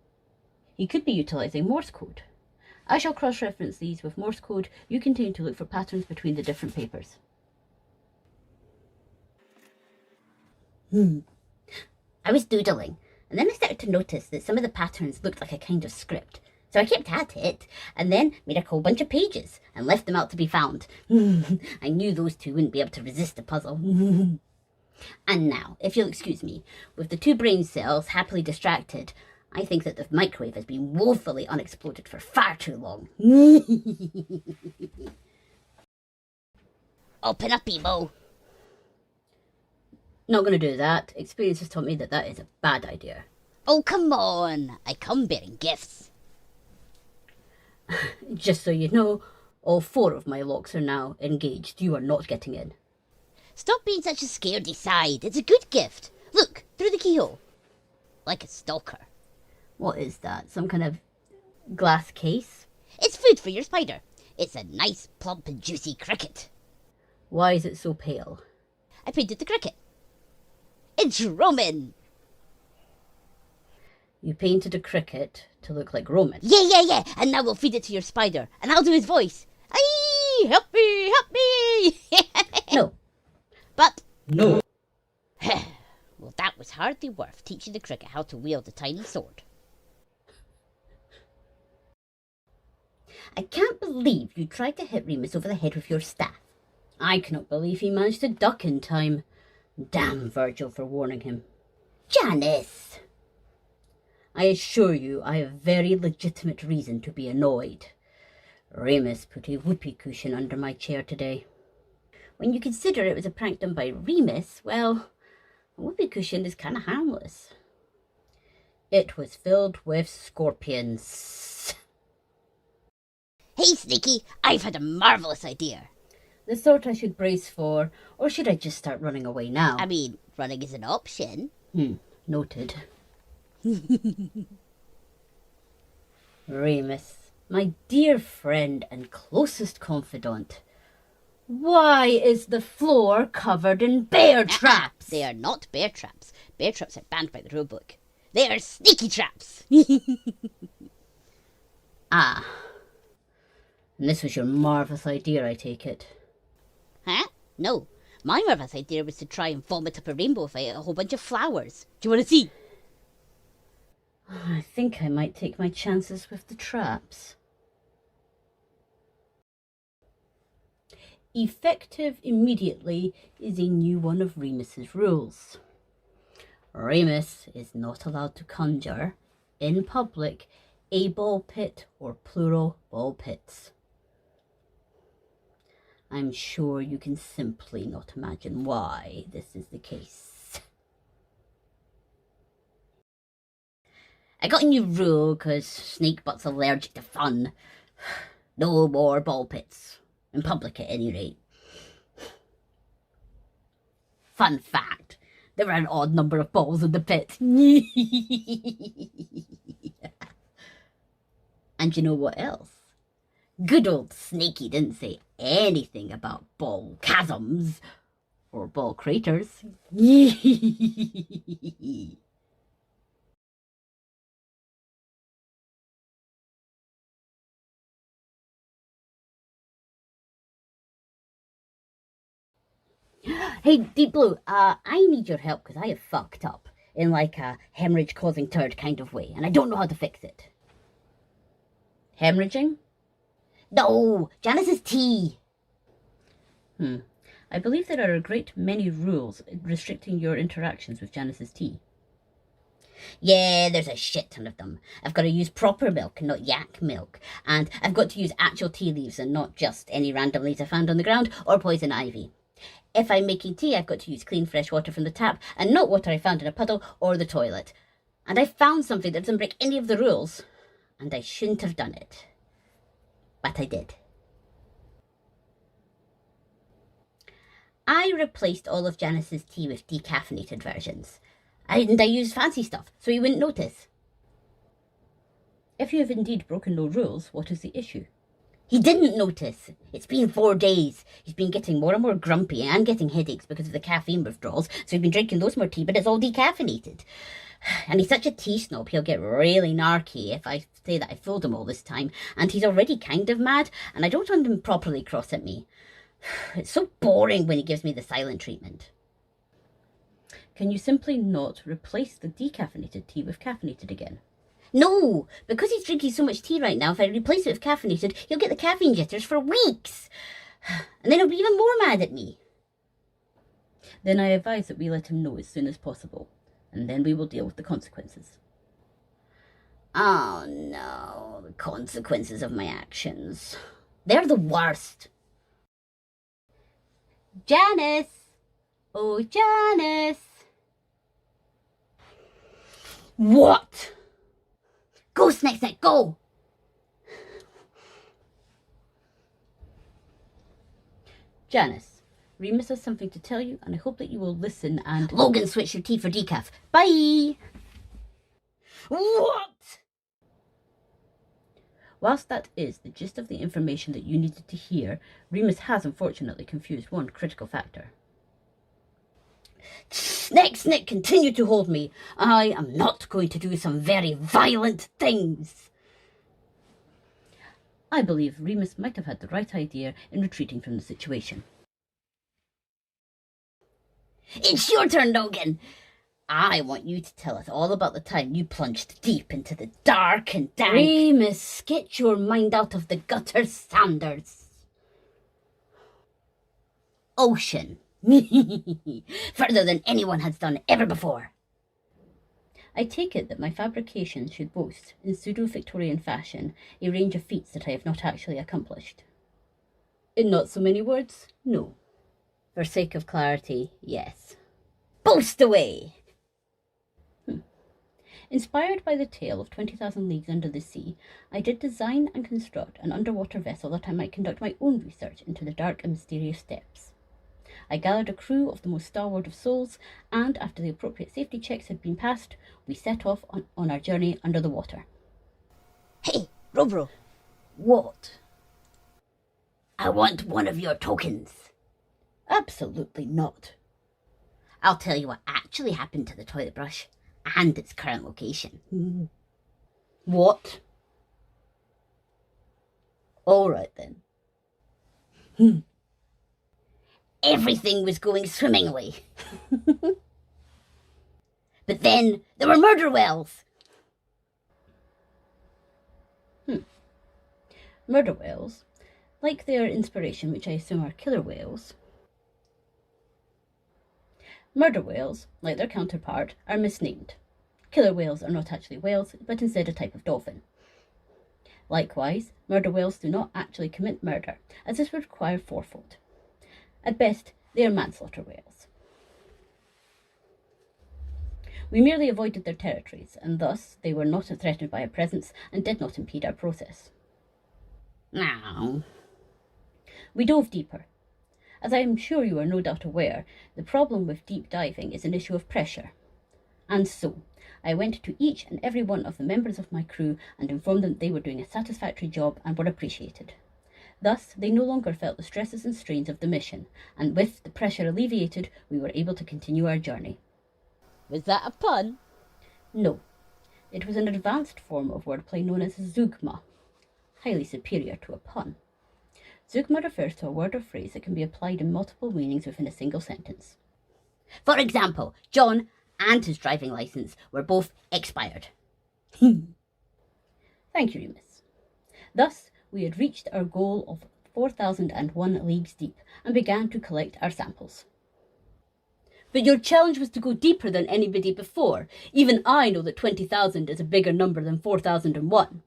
He could be utilising Morse code. I shall cross-reference these with Morse code. You continue to look for patterns between the different papers. I was doodling, and then I started to notice that some of the patterns looked like a kind of script. So I kept at it, and then made a whole bunch of pages, and left them out to be found. I knew those two wouldn't be able to resist the puzzle. And now, if you'll excuse me, with the two brain cells happily distracted, I think that the microwave has been woefully unexploded for far too long. Open up, Emo. Not going to do that. Experience has taught me that that is a bad idea. Oh, come on. I come bearing gifts. Just so you know, all 4 of my locks are now engaged. You are not getting in. Stop being such a scaredy side. It's a good gift. Look, through the keyhole. Like a stalker. What is that? Some kind of glass case? It's food for your spider. It's a nice, plump and juicy cricket. Why is it so pale? I painted the cricket. It's Roman. You painted a cricket to look like Roman? Yeah. And now we'll feed it to your spider. And I'll do his voice. Aye, help me. No. But... No. Well, that was hardly worth teaching the cricket how to wield a tiny sword. I can't believe you tried to hit Remus over the head with your staff. I cannot believe he managed to duck in time. Damn Virgil for warning him. Janus! I assure you I have very legitimate reason to be annoyed. Remus put a whoopee cushion under my chair today. When you consider it was a prank done by Remus, well, a whoopee cushion is kind of harmless. It was filled with scorpions. Hey, Sneaky, I've had a marvellous idea. The sort I should brace for, or should I just start running away now? I mean, running is an option. Noted. Remus, my dear friend and closest confidant, why is the floor covered in bear traps? They are not bear traps. Bear traps are banned by the rulebook. They are sneaky traps. Ah. And this was your marvellous idea, I take it. Huh? No. My marvellous idea was to try and vomit up a rainbow fight at a whole bunch of flowers. Do you want to see? I think I might take my chances with the traps. Effective immediately is a new one of Remus's rules. Remus is not allowed to conjure, in public, a ball pit or plural ball pits. I'm sure you can simply not imagine why this is the case. I got a new rule because Snakebutt's allergic to fun. No more ball pits. In public at any rate. Fun fact, there are an odd number of balls in the pit. And you know what else? Good old Snakey didn't say anything about ball chasms or ball craters. Hey, Deep Blue, I need your help because I have fucked up in like a hemorrhage-causing turd kind of way, and I don't know how to fix it. Hemorrhaging? No, Janus's tea. I believe there are a great many rules restricting your interactions with Janus's tea. Yeah, there's a shit ton of them. I've got to use proper milk and not yak milk. And I've got to use actual tea leaves and not just any random leaves I found on the ground or poison ivy. If I'm making tea, I've got to use clean fresh water from the tap and not water I found in a puddle or the toilet. And I found something that doesn't break any of the rules. And I shouldn't have done it. But I did. I replaced all of Janus's tea with decaffeinated versions. And I used fancy stuff, so you wouldn't notice. If you have indeed broken no rules, what is the issue? He didn't notice. It's been 4 days. He's been getting more and more grumpy and getting headaches because of the caffeine withdrawals, so he's been drinking loads more tea, but it's all decaffeinated. And he's such a tea snob, he'll get really narky if I say that I fooled him all this time, and he's already kind of mad, and I don't want him properly cross at me. It's so boring when he gives me the silent treatment. Can you simply not replace the decaffeinated tea with caffeinated again? No, because he's drinking so much tea right now, if I replace it with caffeinated, he'll get the caffeine jitters for weeks. And then he'll be even more mad at me. Then I advise that we let him know as soon as possible, and then we will deal with the consequences. Oh no, the consequences of my actions. They're the worst. Janus! Oh, Janus! What? Go, Snack, go! Janus, Remus has something to tell you, and I hope that you will listen and... Logan, switch your tea for decaf. Bye! What? Whilst that is the gist of the information that you needed to hear, Remus has unfortunately confused one critical factor. Snack, continue to hold me. I am not going to do some very violent things. I believe Remus might have had the right idea in retreating from the situation. It's your turn, Logan. I want you to tell us all about the time you plunged deep into the dark and dank. Remus, get your mind out of the gutter, Sanders. Ocean. Further than anyone has done ever before. I take it that my fabrication should boast, in pseudo-Victorian fashion, a range of feats that I have not actually accomplished. In not so many words, no. For sake of clarity, yes. Boast away! Inspired by the tale of 20,000 Leagues Under the Sea, I did design and construct an underwater vessel that I might conduct my own research into the dark and mysterious depths. I gathered a crew of the most stalwart of souls, and after the appropriate safety checks had been passed, we set off on our journey under the water. Hey, Robro. What? I want one of your tokens. Absolutely not. I'll tell you what actually happened to the toilet brush and its current location. What? All right then. Everything was going swimmingly. But then there were murder whales. Murder whales, like their inspiration, which I assume are killer whales. Murder whales, like their counterpart, are misnamed. Killer whales are not actually whales, but instead a type of dolphin. Likewise, murder whales do not actually commit murder, as this would require forethought. At best, they are manslaughter whales. We merely avoided their territories, and thus they were not threatened by our presence and did not impede our process. Now, we dove deeper. As I am sure you are no doubt aware, the problem with deep diving is an issue of pressure. And so, I went to each and every one of the members of my crew and informed them they were doing a satisfactory job and were appreciated. Thus, they no longer felt the stresses and strains of the mission, and with the pressure alleviated, we were able to continue our journey. Was that a pun? No. It was an advanced form of wordplay known as zeugma, highly superior to a pun. Zeugma refers to a word or phrase that can be applied in multiple meanings within a single sentence. For example, John and his driving license were both expired. Thank you, Remus. Thus, we had reached our goal of 4,001 leagues deep and began to collect our samples. But your challenge was to go deeper than anybody before. Even I know that 20,000 is a bigger number than 4,001.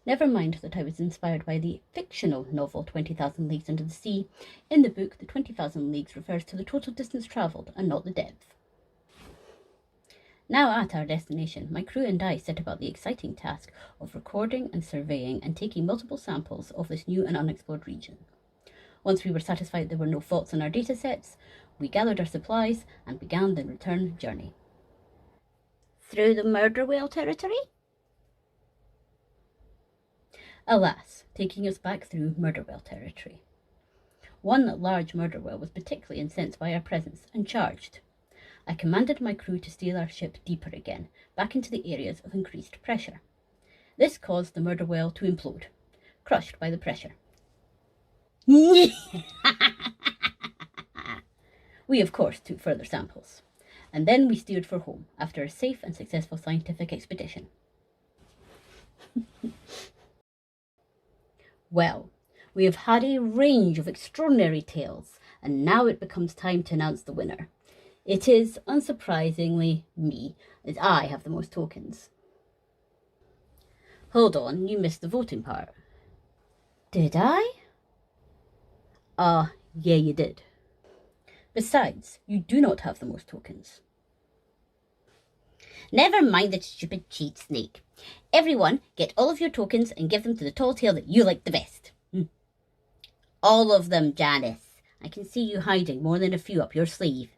Never mind that I was inspired by the fictional novel 20,000 Leagues Under the Sea. In the book, the 20,000 leagues refers to the total distance travelled and not the depth. Now at our destination, my crew and I set about the exciting task of recording and surveying and taking multiple samples of this new and unexplored region. Once we were satisfied there were no faults in our data sets, we gathered our supplies and began the return journey. Through the murder whale territory? alas, taking us back through Murderwell territory. One large murder whale was particularly incensed by our presence and charged. I commanded my crew to steer our ship deeper again, back into the areas of increased pressure. This caused the murder whale to implode, crushed by the pressure. We, of course, took further samples, and then we steered for home after a safe and successful scientific expedition. Well, we have had a range of extraordinary tales, and now it becomes time to announce the winner. It is, unsurprisingly, me, as I have the most tokens. Hold on, you missed the voting part. Did I? Yeah, you did. Besides, you do not have the most tokens. Never mind the stupid cheat, Snake. Everyone, get all of your tokens and give them to the tall tale that you like the best. All of them, Janus. I can see you hiding more than a few up your sleeve.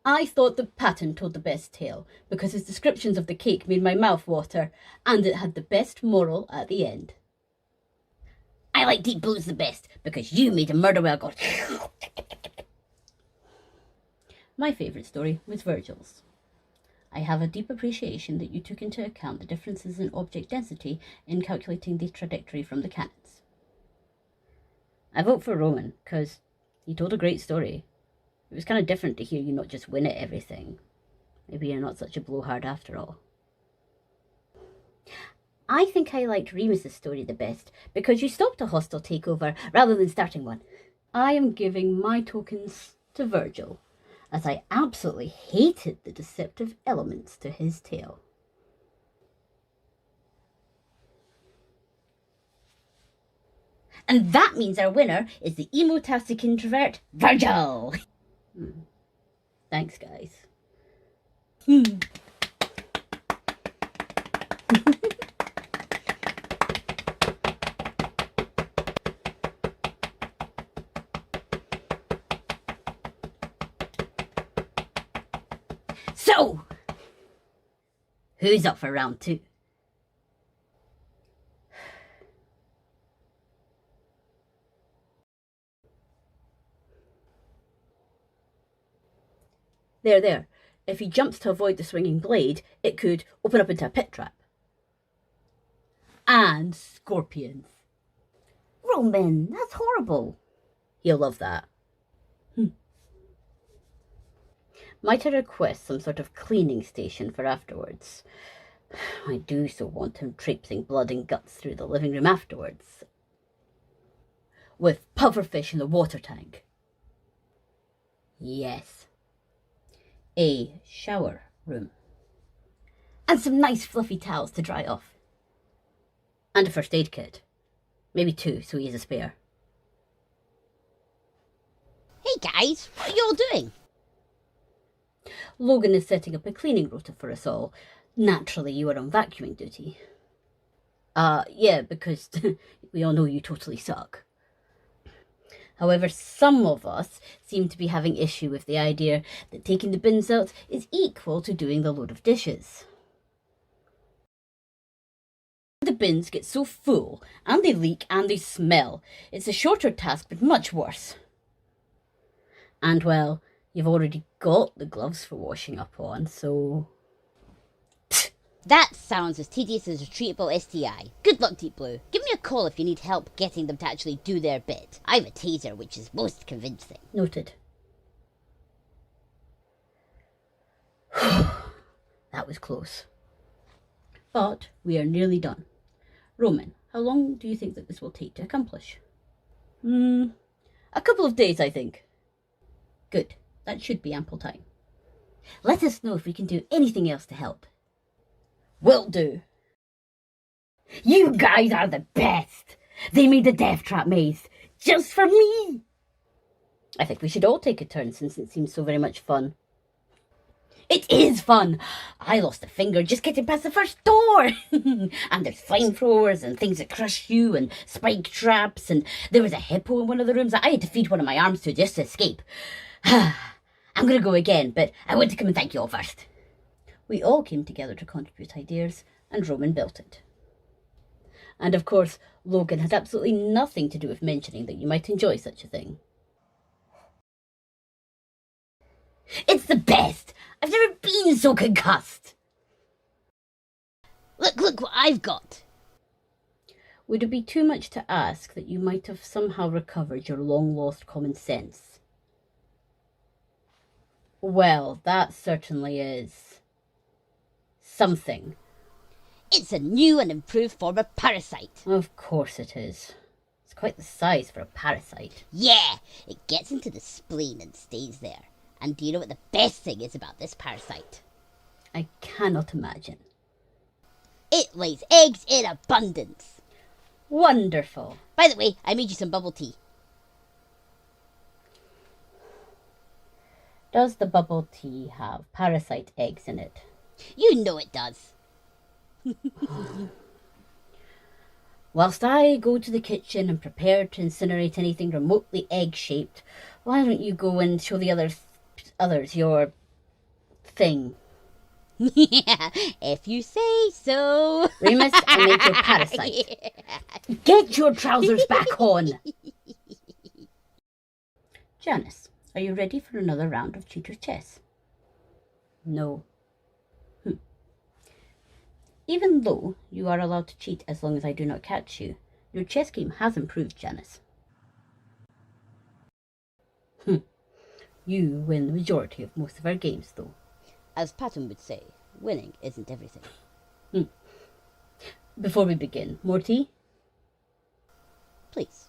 I thought the pattern told the best tale because his descriptions of the cake made my mouth water, and it had the best moral at the end. I like Deep Blues the best because you made a murder whale go. My favourite story was Virgil's. I have a deep appreciation that you took into account the differences in object density in calculating the trajectory from the cannons. I vote for Roman because he told a great story. It was kind of different to hear you not just win at everything. Maybe you're not such a blowhard after all. I think I liked Remus's story the best because you stopped a hostile takeover rather than starting one. I am giving my tokens to Virgil, as I absolutely hated the deceptive elements to his tale. And that means our winner is the emotastic introvert, Virgil! Thanks, guys. So, who's up for round 2? There. If he jumps to avoid the swinging blade, it could open up into a pit trap. And scorpions. Roman, that's horrible. He'll love that. Might I request some sort of cleaning station for afterwards? I do so want him traipsing blood and guts through the living room afterwards. With pufferfish in the water tank. Yes. A shower room. And some nice fluffy towels to dry off. And a first aid kit. Maybe 2, so he has a spare. Hey guys, what are you all doing? Logan is setting up a cleaning rota for us all. Naturally, you are on vacuuming duty. Yeah, because we all know you totally suck. However, some of us seem to be having issue with the idea that taking the bins out is equal to doing the load of dishes. The bins get so full, and they leak, and they smell. It's a shorter task, but much worse. And, well, you've already got the gloves for washing up on, so... That sounds as tedious as a treatable STI. Good luck, Deep Blue. Give me a call if you need help getting them to actually do their bit. I have a taser, which is most convincing. Noted. That was close. But we are nearly done. Roman, how long do you think that this will take to accomplish? A couple of days, I think. Good. That should be ample time. Let us know if we can do anything else to help. Will do. You guys are the best. They made the death trap maze just for me. I think we should all take a turn since it seems so very much fun. It is fun. I lost a finger just getting past the first door. And there's flamethrowers and things that crush you and spike traps. And there was a hippo in one of the rooms that I had to feed one of my arms to just to escape. I'm going to go again, but I want to come and thank you all first. We all came together to contribute ideas, and Roman built it. And of course, Logan had absolutely nothing to do with mentioning that you might enjoy such a thing. It's the best! I've never been so concussed! Look what I've got! Would it be too much to ask that you might have somehow recovered your long-lost common sense? Well, that certainly is something. It's a new and improved form of parasite. Of course it is. It's quite the size for a parasite. Yeah, it gets into the spleen and stays there. And do you know what the best thing is about this parasite? I cannot imagine. It lays eggs in abundance. Wonderful. By the way, I made you some bubble tea. Does the bubble tea have parasite eggs in it? You know it does. Whilst I go to the kitchen and prepare to incinerate anything remotely egg-shaped, why don't you go and show the others your thing? Yeah, if you say so. Remus, I make your parasite. Yeah. Get your trousers back on. Janus, are you ready for another round of cheater chess? No. Even though you are allowed to cheat as long as I do not catch you, your chess game has improved, Janus. You win the majority of most of our games, though. As Patton would say, winning isn't everything. Before we begin, more tea? Please.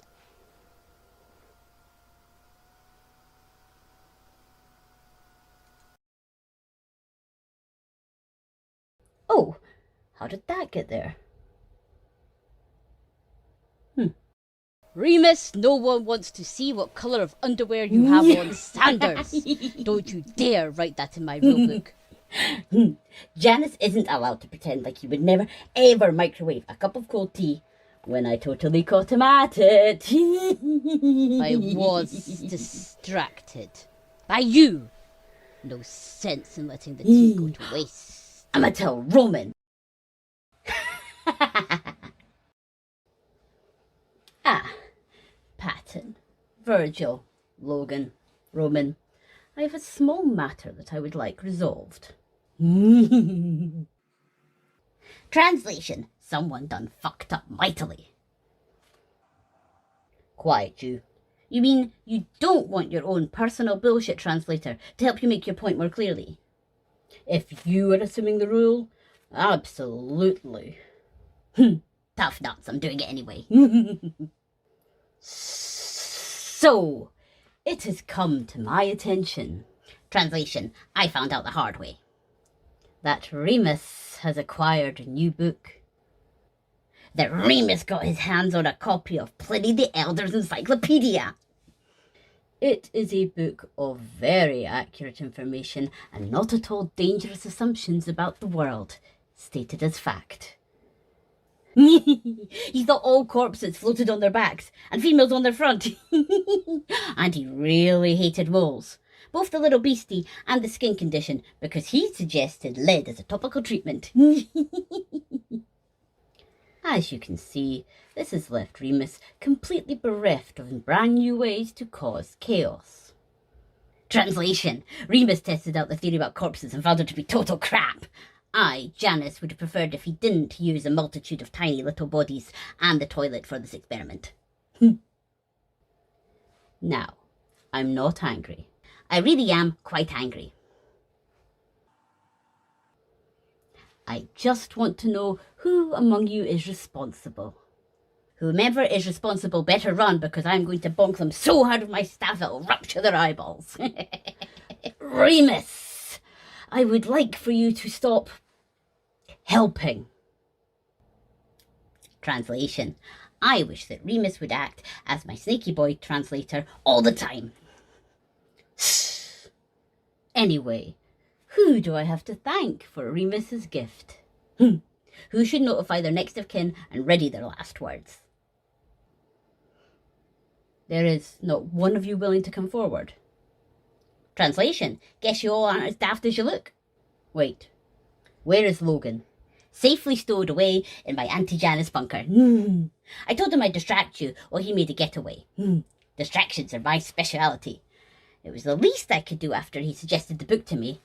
Oh, how did that get there? Remus, no one wants to see what colour of underwear you have on. Sanders! Don't you dare write that in my rulebook. Janus isn't allowed to pretend like he would never, ever microwave a cup of cold tea when I totally caught him at it. I was distracted. By you! No sense in letting the tea go to waste. I'ma tell Roman. Patton, Virgil, Logan, Roman. I have a small matter that I would like resolved. Translation. Someone done fucked up mightily. Quiet, you. You mean you don't want your own personal bullshit translator to help you make your point more clearly? If you are assuming the rule, absolutely. Tough nuts, I'm doing it anyway. So, it has come to my attention. Translation, I found out the hard way. That Remus has acquired a new book. That Remus got his hands on a copy of Pliny the Elder's Encyclopedia. It is a book of very accurate information and not at all dangerous assumptions about the world, stated as fact. He thought all corpses floated on their backs and females on their front. And he really hated moles, both the little beastie and the skin condition, because he suggested lead as a topical treatment. As you can see, this has left Remus completely bereft of brand new ways to cause chaos. Translation. Remus tested out the theory about corpses and found it to be total crap. I, Janus, would have preferred if he didn't use a multitude of tiny little bodies and the toilet for this experiment. Now, I'm not angry. I really am quite angry. I just want to know who among you is responsible. Whomever is responsible better run, because I'm going to bonk them so hard with my staff it'll rupture their eyeballs. Remus, I would like for you to stop helping. Translation. I wish that Remus would act as my snaky boy translator all the time. Anyway, who do I have to thank for Remus's gift? Who should notify their next of kin and ready their last words? There is not one of you willing to come forward. Translation. Guess you all aren't as daft as you look. Wait. Where is Logan? safely stowed away in my Auntie Janus bunker. I told him I'd distract you while he made a getaway. Distractions are my speciality. It was the least I could do after he suggested the book to me.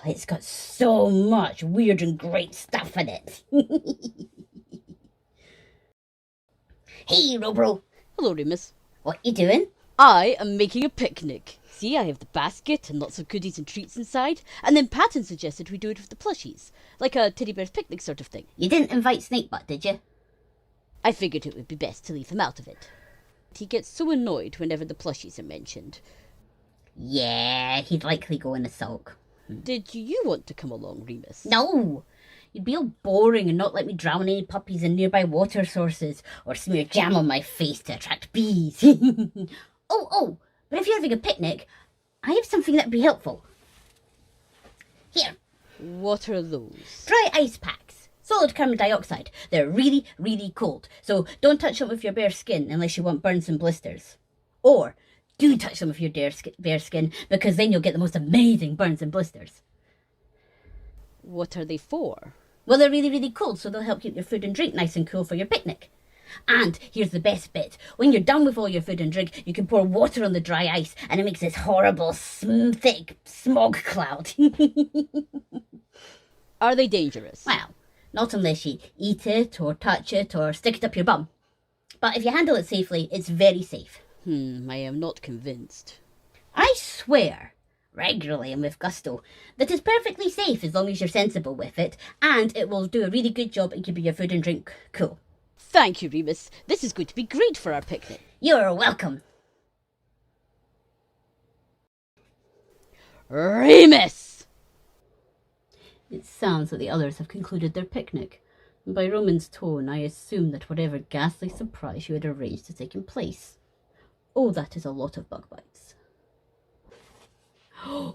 It's got so much weird and great stuff in it. Hey, Robro. Hello, Remus. What you doing? I am making a picnic. See, I have the basket and lots of goodies and treats inside. And then Patton suggested we do it with the plushies. Like a teddy bear's picnic sort of thing. You didn't invite Snakebutt, did you? I figured it would be best to leave him out of it. He gets so annoyed whenever the plushies are mentioned. Yeah, he'd likely go in a sulk. Did you want to come along, Remus? No! You'd be all boring and not let me drown any puppies in nearby water sources or smear jam on my face to attract bees. But if you're having a picnic, I have something that'd be helpful. Here. What are those? Dry ice packs. Solid carbon dioxide. They're really, really cold, so don't touch them with your bare skin unless you want burns and blisters. Or do touch them with your bare skin, because then you'll get the most amazing burns and blisters. What are they for? Well, they're really, really cold, so they'll help keep your food and drink nice and cool for your picnic. And here's the best bit. When you're done with all your food and drink, you can pour water on the dry ice, and it makes this horrible, thick smog cloud. Are they dangerous? Well, not unless you eat it, or touch it, or stick it up your bum. But if you handle it safely, it's very safe. I am not convinced. I swear, regularly and with gusto, that it's perfectly safe as long as you're sensible with it, and it will do a really good job in keeping your food and drink cool. Thank you, Remus. This is going to be great for our picnic. You're welcome. Remus! It sounds that the others have concluded their picnic, and by Roman's tone I assume that whatever ghastly surprise you had arranged has taken place. Oh, that is a lot of bug bites.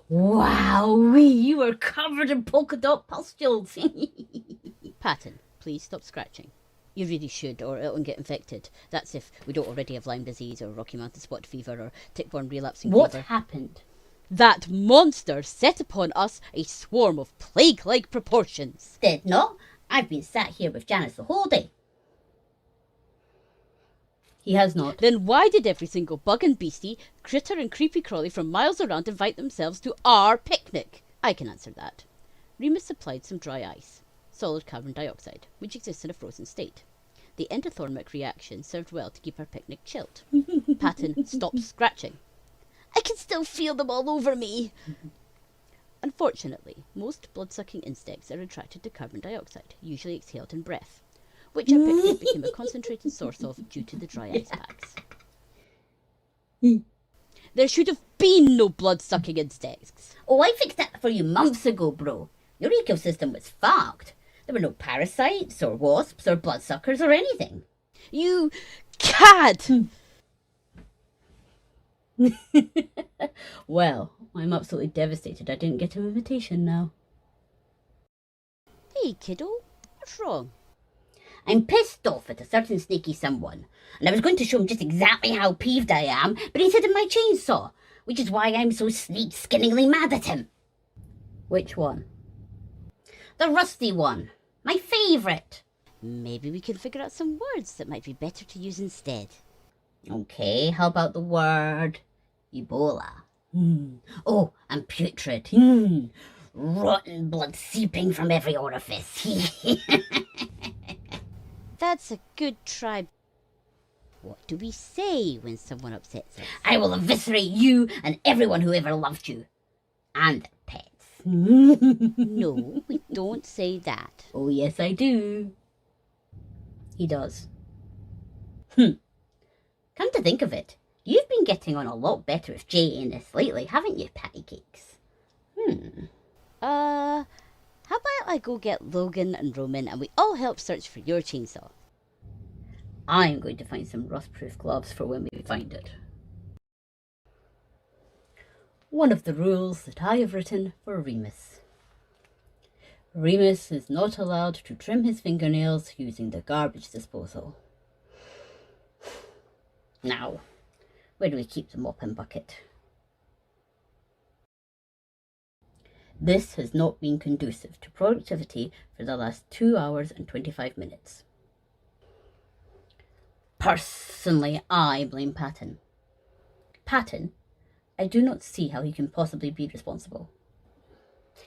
Wowee, you are covered in polka dot pustules. Patton, please stop scratching. You really should, or it'll get infected. That's if we don't already have Lyme disease, or Rocky Mountain spot fever, or tick-borne relapsing fever. What happened? That monster set upon us a swarm of plague-like proportions. Did not. I've been sat here with Janus the whole day. He has not. Then why did every single bug and beastie, critter and creepy crawly from miles around invite themselves to our picnic? I can answer that. Remus supplied some dry ice, solid carbon dioxide, which exists in a frozen state. The endothermic reaction served well to keep our picnic chilled. Patton stopped scratching. I can still feel them all over me. Unfortunately, most blood-sucking insects are attracted to carbon dioxide, usually exhaled in breath, which our picnic became a concentrated source of due to the dry ice packs. There should have been no blood-sucking insects. Oh, I fixed that for you months ago, bro. Your ecosystem was fucked. There were no parasites, or wasps, or bloodsuckers, or anything. You cad! Well, I'm absolutely devastated I didn't get an invitation now. Hey, kiddo, what's wrong? I'm pissed off at a certain sneaky someone, and I was going to show him just exactly how peeved I am, but he's hidden my chainsaw, which is why I'm so sneak-skinningly mad at him. Which one? The rusty one. My favourite. Maybe we can figure out some words that might be better to use instead. Okay, how about the word Ebola? Oh, and putrid. Rotten blood seeping from every orifice. That's a good try. What do we say when someone upsets us? I will eviscerate you and everyone who ever loved you. And their pets. No, we don't say that. Oh, yes, I do. He does. Come to think of it, you've been getting on a lot better with Janus lately, haven't you, patty cakes? How about I go get Logan and Roman and we all help search for your chainsaw? I'm going to find some rust-proof gloves for when we find it. One of the rules that I have written for Remus. Remus is not allowed to trim his fingernails using the garbage disposal. Now, where do we keep the mop and bucket? This has not been conducive to productivity for the last 2 hours and 25 minutes. Personally, I blame Patton. Patton, I do not see how he can possibly be responsible.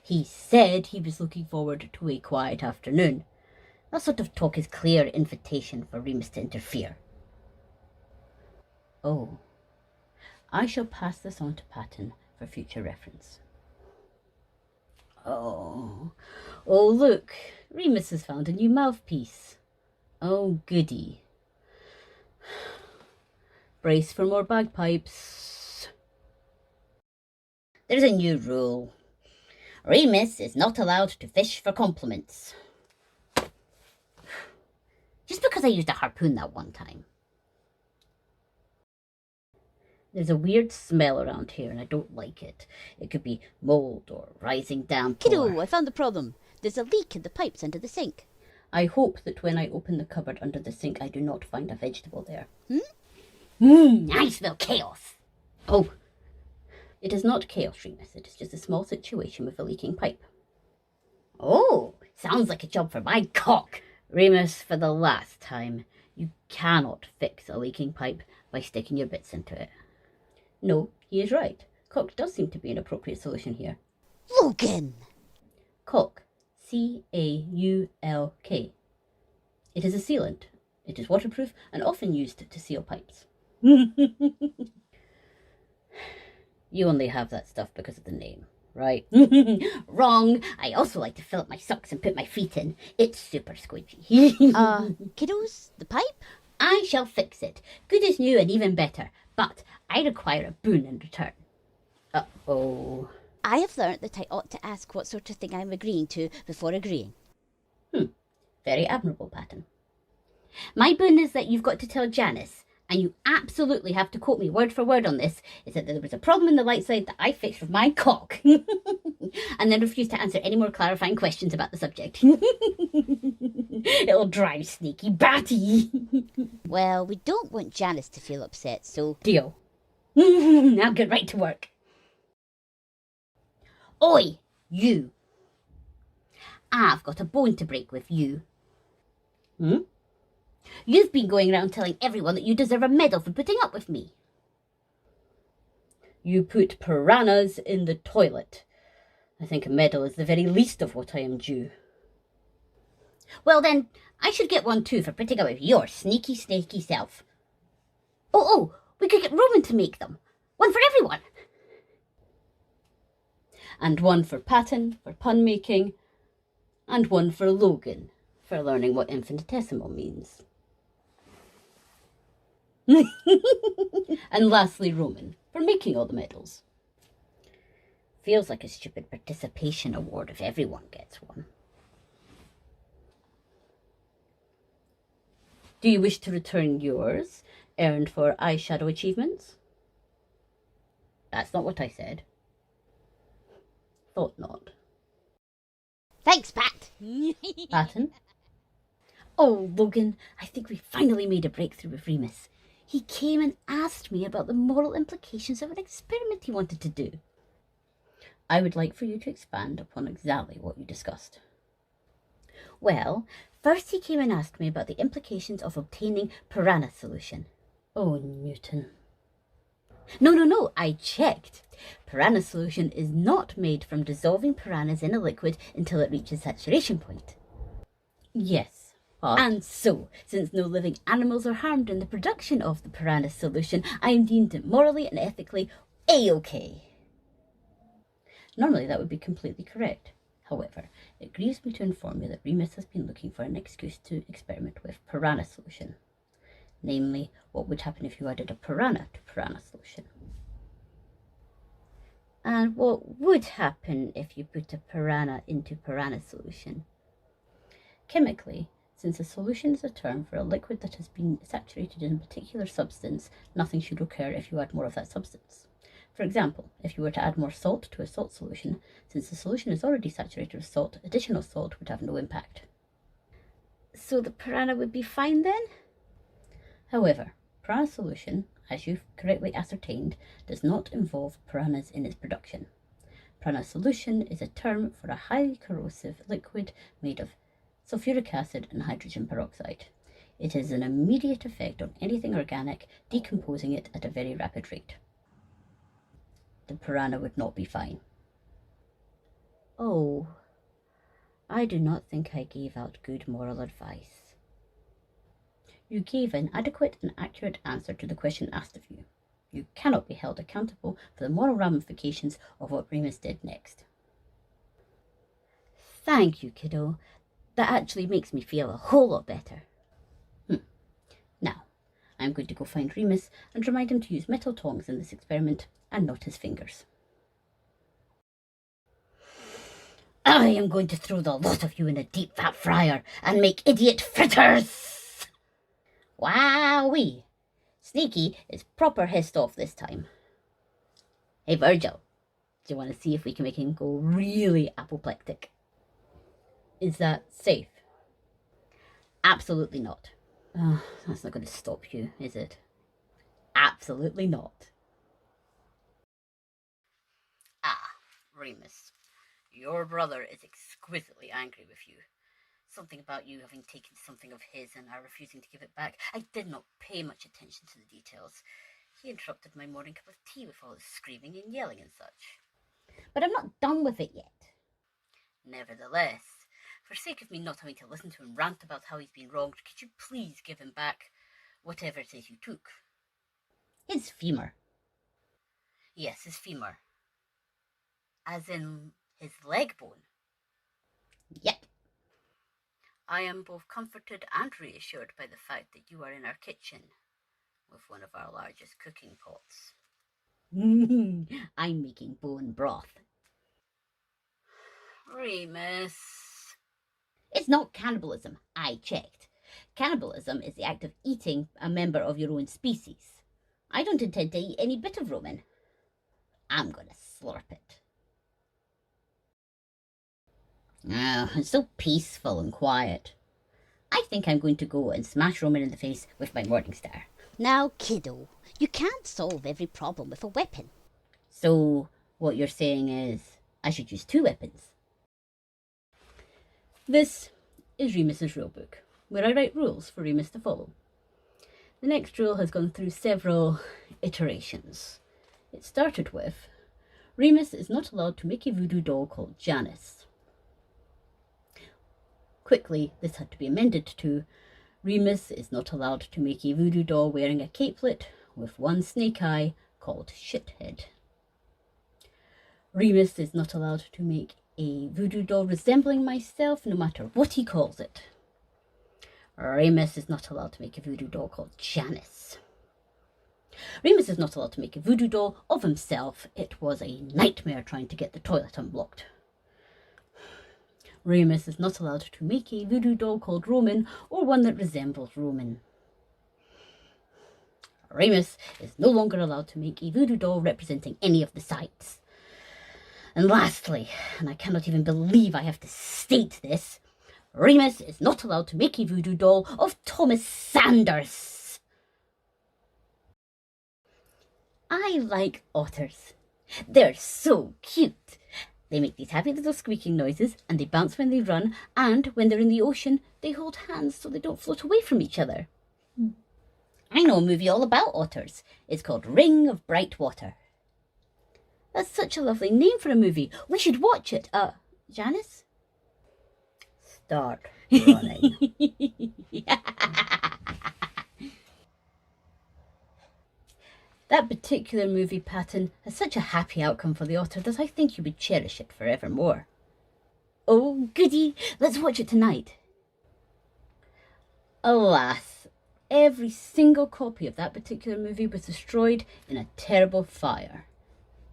He said he was looking forward to a quiet afternoon. That sort of talk is clear invitation for Remus to interfere. Oh, I shall pass this on to Patton for future reference. Oh, look, Remus has found a new mouthpiece. Oh, goody. Brace for more bagpipes. There's a new rule. Remus is not allowed to fish for compliments. Just because I used a harpoon that one time. There's a weird smell around here and I don't like it. It could be mold or rising damp. Kiddo, I found the problem. There's a leak in the pipes under the sink. I hope that when I open the cupboard under the sink, I do not find a vegetable there. I smell chaos. Oh, it is not chaos, Remus. It is just a small situation with a leaking pipe. Oh, sounds like a job for my cock. Remus, for the last time, you cannot fix a leaking pipe by sticking your bits into it. No, he is right. Caulk does seem to be an appropriate solution here. Logan! Caulk. C-A-U-L-K. It is a sealant. It is waterproof and often used to seal pipes. You only have that stuff because of the name, right? Wrong. I also like to fill up my socks and put my feet in. It's super squidgy. Kiddos, the pipe? I shall fix it. Good as new and even better. But I require a boon in return. Uh-oh. I have learnt that I ought to ask what sort of thing I'm agreeing to before agreeing. Very admirable, Patton. My boon is that you've got to tell Janus, and you absolutely have to quote me word for word on this, is that there was a problem in the light side that I fixed with my cock, and then refuse to answer any more clarifying questions about the subject. It'll drive sneaky batty. Well, we don't want Janus to feel upset, so... Deal. Now get right to work. Oi, you. I've got a bone to break with you. You've been going around telling everyone that you deserve a medal for putting up with me. You put piranhas in the toilet. I think a medal is the very least of what I am due. Well then, I should get one too for putting up with your sneaky, snaky self. Oh, we could get Roman to make them. One for everyone. And one for Patton, for pun making, and one for Logan, for learning what infinitesimal means. And lastly, Roman, for making all the medals. Feels like a stupid participation award if everyone gets one. Do you wish to return yours, earned for eyeshadow achievements? That's not what I said. Thought not. Thanks, Pat! Patton? Oh, Logan, I think we finally made a breakthrough with Remus. He came and asked me about the moral implications of an experiment he wanted to do. I would like for you to expand upon exactly what you discussed. Well, first he came and asked me about the implications of obtaining piranha solution. Oh, Newton. No, I checked. Piranha solution is not made from dissolving piranhas in a liquid until it reaches saturation point. Yes, and so, since no living animals are harmed in the production of the piranha solution, I am deemed morally and ethically A-OK. Normally that would be completely correct. However, it grieves me to inform you that Remus has been looking for an excuse to experiment with piranha solution. Namely, what would happen if you added a piranha to piranha solution? And what would happen if you put a piranha into piranha solution? Chemically, since a solution is a term for a liquid that has been saturated in a particular substance, nothing should occur if you add more of that substance. For example, if you were to add more salt to a salt solution, since the solution is already saturated with salt, additional salt would have no impact. So the piranha would be fine then? However, piranha solution, as you've correctly ascertained, does not involve piranhas in its production. Prana solution is a term for a highly corrosive liquid made of sulfuric acid and hydrogen peroxide. It has an immediate effect on anything organic, decomposing it at a very rapid rate. The piranha would not be fine. Oh, I do not think I gave out good moral advice. You gave an adequate and accurate answer to the question asked of you. You cannot be held accountable for the moral ramifications of what Remus did next. Thank you, kiddo. That actually makes me feel a whole lot better. Now, I'm going to go find Remus and remind him to use metal tongs in this experiment and not his fingers. I am going to throw the lot of you in a deep fat fryer and make idiot fritters! Wowee! Sneaky is proper hissed off this time. Hey Virgil, do you want to see if we can make him go really apoplectic? Is that safe? Absolutely not. Oh, that's not going to stop you, is it? Absolutely not. Ah, Remus, your brother is exquisitely angry with you. Something about you having taken something of his and are refusing to give it back. I did not pay much attention to the details. He interrupted my morning cup of tea with all his screaming and yelling and such. But I'm not done with it yet. Nevertheless, for sake of me not having to listen to him rant about how he's been wronged, could you please give him back whatever it is you took? His femur. Yes, his femur. As in his leg bone? Yep. I am both comforted and reassured by the fact that you are in our kitchen with one of our largest cooking pots. I'm making bone broth. Remus. It's not cannibalism. I checked. Cannibalism is the act of eating a member of your own species. I don't intend to eat any bit of Roman. I'm going to slurp it. Oh, it's so peaceful and quiet. I think I'm going to go and smash Roman in the face with my Morning Star. Now, kiddo, you can't solve every problem with a weapon. So, what you're saying is I should use 2 weapons? This is Remus's rule book, where I write rules for Remus to follow. The next rule has gone through several iterations. It started with, Remus is not allowed to make a voodoo doll called Janus. Quickly, this had to be amended to, Remus is not allowed to make a voodoo doll wearing a capelet with one snake eye called Shithead. Remus is not allowed to make a voodoo doll resembling myself, no matter what he calls it. Remus is not allowed to make a voodoo doll called Janus. Remus is not allowed to make a voodoo doll of himself. It was a nightmare trying to get the toilet unblocked. Remus is not allowed to make a voodoo doll called Roman or one that resembles Roman. Remus is no longer allowed to make a voodoo doll representing any of the sides. And lastly, and I cannot even believe I have to state this, Remus is not allowed to make a voodoo doll of Thomas Sanders. I like otters. They're so cute. They make these happy little squeaking noises, and they bounce when they run, and when they're in the ocean, they hold hands so they don't float away from each other. I know a movie all about otters. It's called Ring of Bright Water. That's such a lovely name for a movie. We should watch it. Janus? Start running. That particular movie pattern has such a happy outcome for the otter that I think you would cherish it forevermore. Oh, goody! Let's watch it tonight. Alas, every single copy of that particular movie was destroyed in a terrible fire.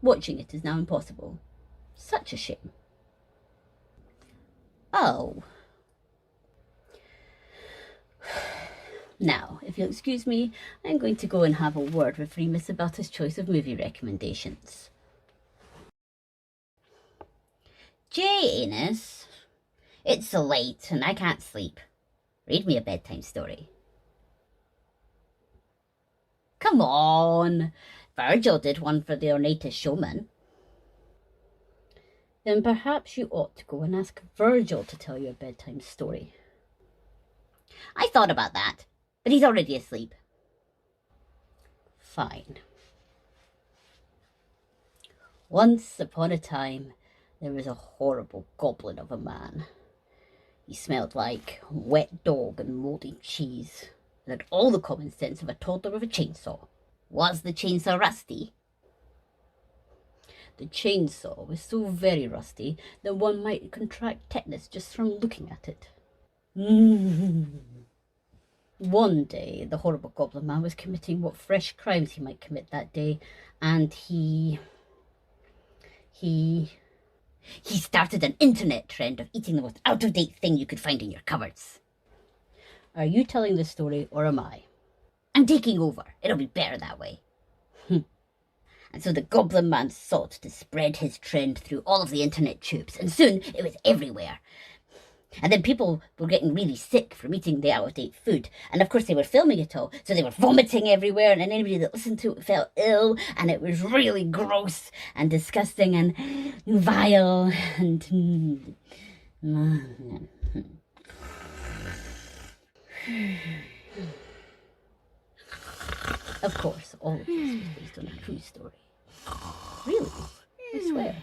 Watching it is now impossible. Such a shame. Oh. Now, if you'll excuse me, I'm going to go and have a word with Remus about his choice of movie recommendations. Janus, it's so late and I can't sleep. Read me a bedtime story. Come on, Virgil did one for the Ornatus Showman. Then perhaps you ought to go and ask Virgil to tell you a bedtime story. I thought about that, but he's already asleep. Fine. Once upon a time, there was a horrible goblin of a man. He smelled like wet dog and mouldy cheese, and had all the common sense of a toddler with a chainsaw. Was the chainsaw rusty? The chainsaw was so very rusty that one might contract tetanus just from looking at it. One day, the horrible goblin man was committing what fresh crimes he might commit that day, and he started an internet trend of eating the most out-of-date thing you could find in your cupboards. Are you telling the story, or am I? I'm taking over. It'll be better that way. And so the Goblin Man sought to spread his trend through all of the internet tubes, and soon it was everywhere. And then people were getting really sick from eating the out-of-date food. And of course they were filming it all, so they were vomiting everywhere, and anybody that listened to it felt ill, and it was really gross and disgusting and vile and... Of course, all of this was based on a true story. Really? I swear.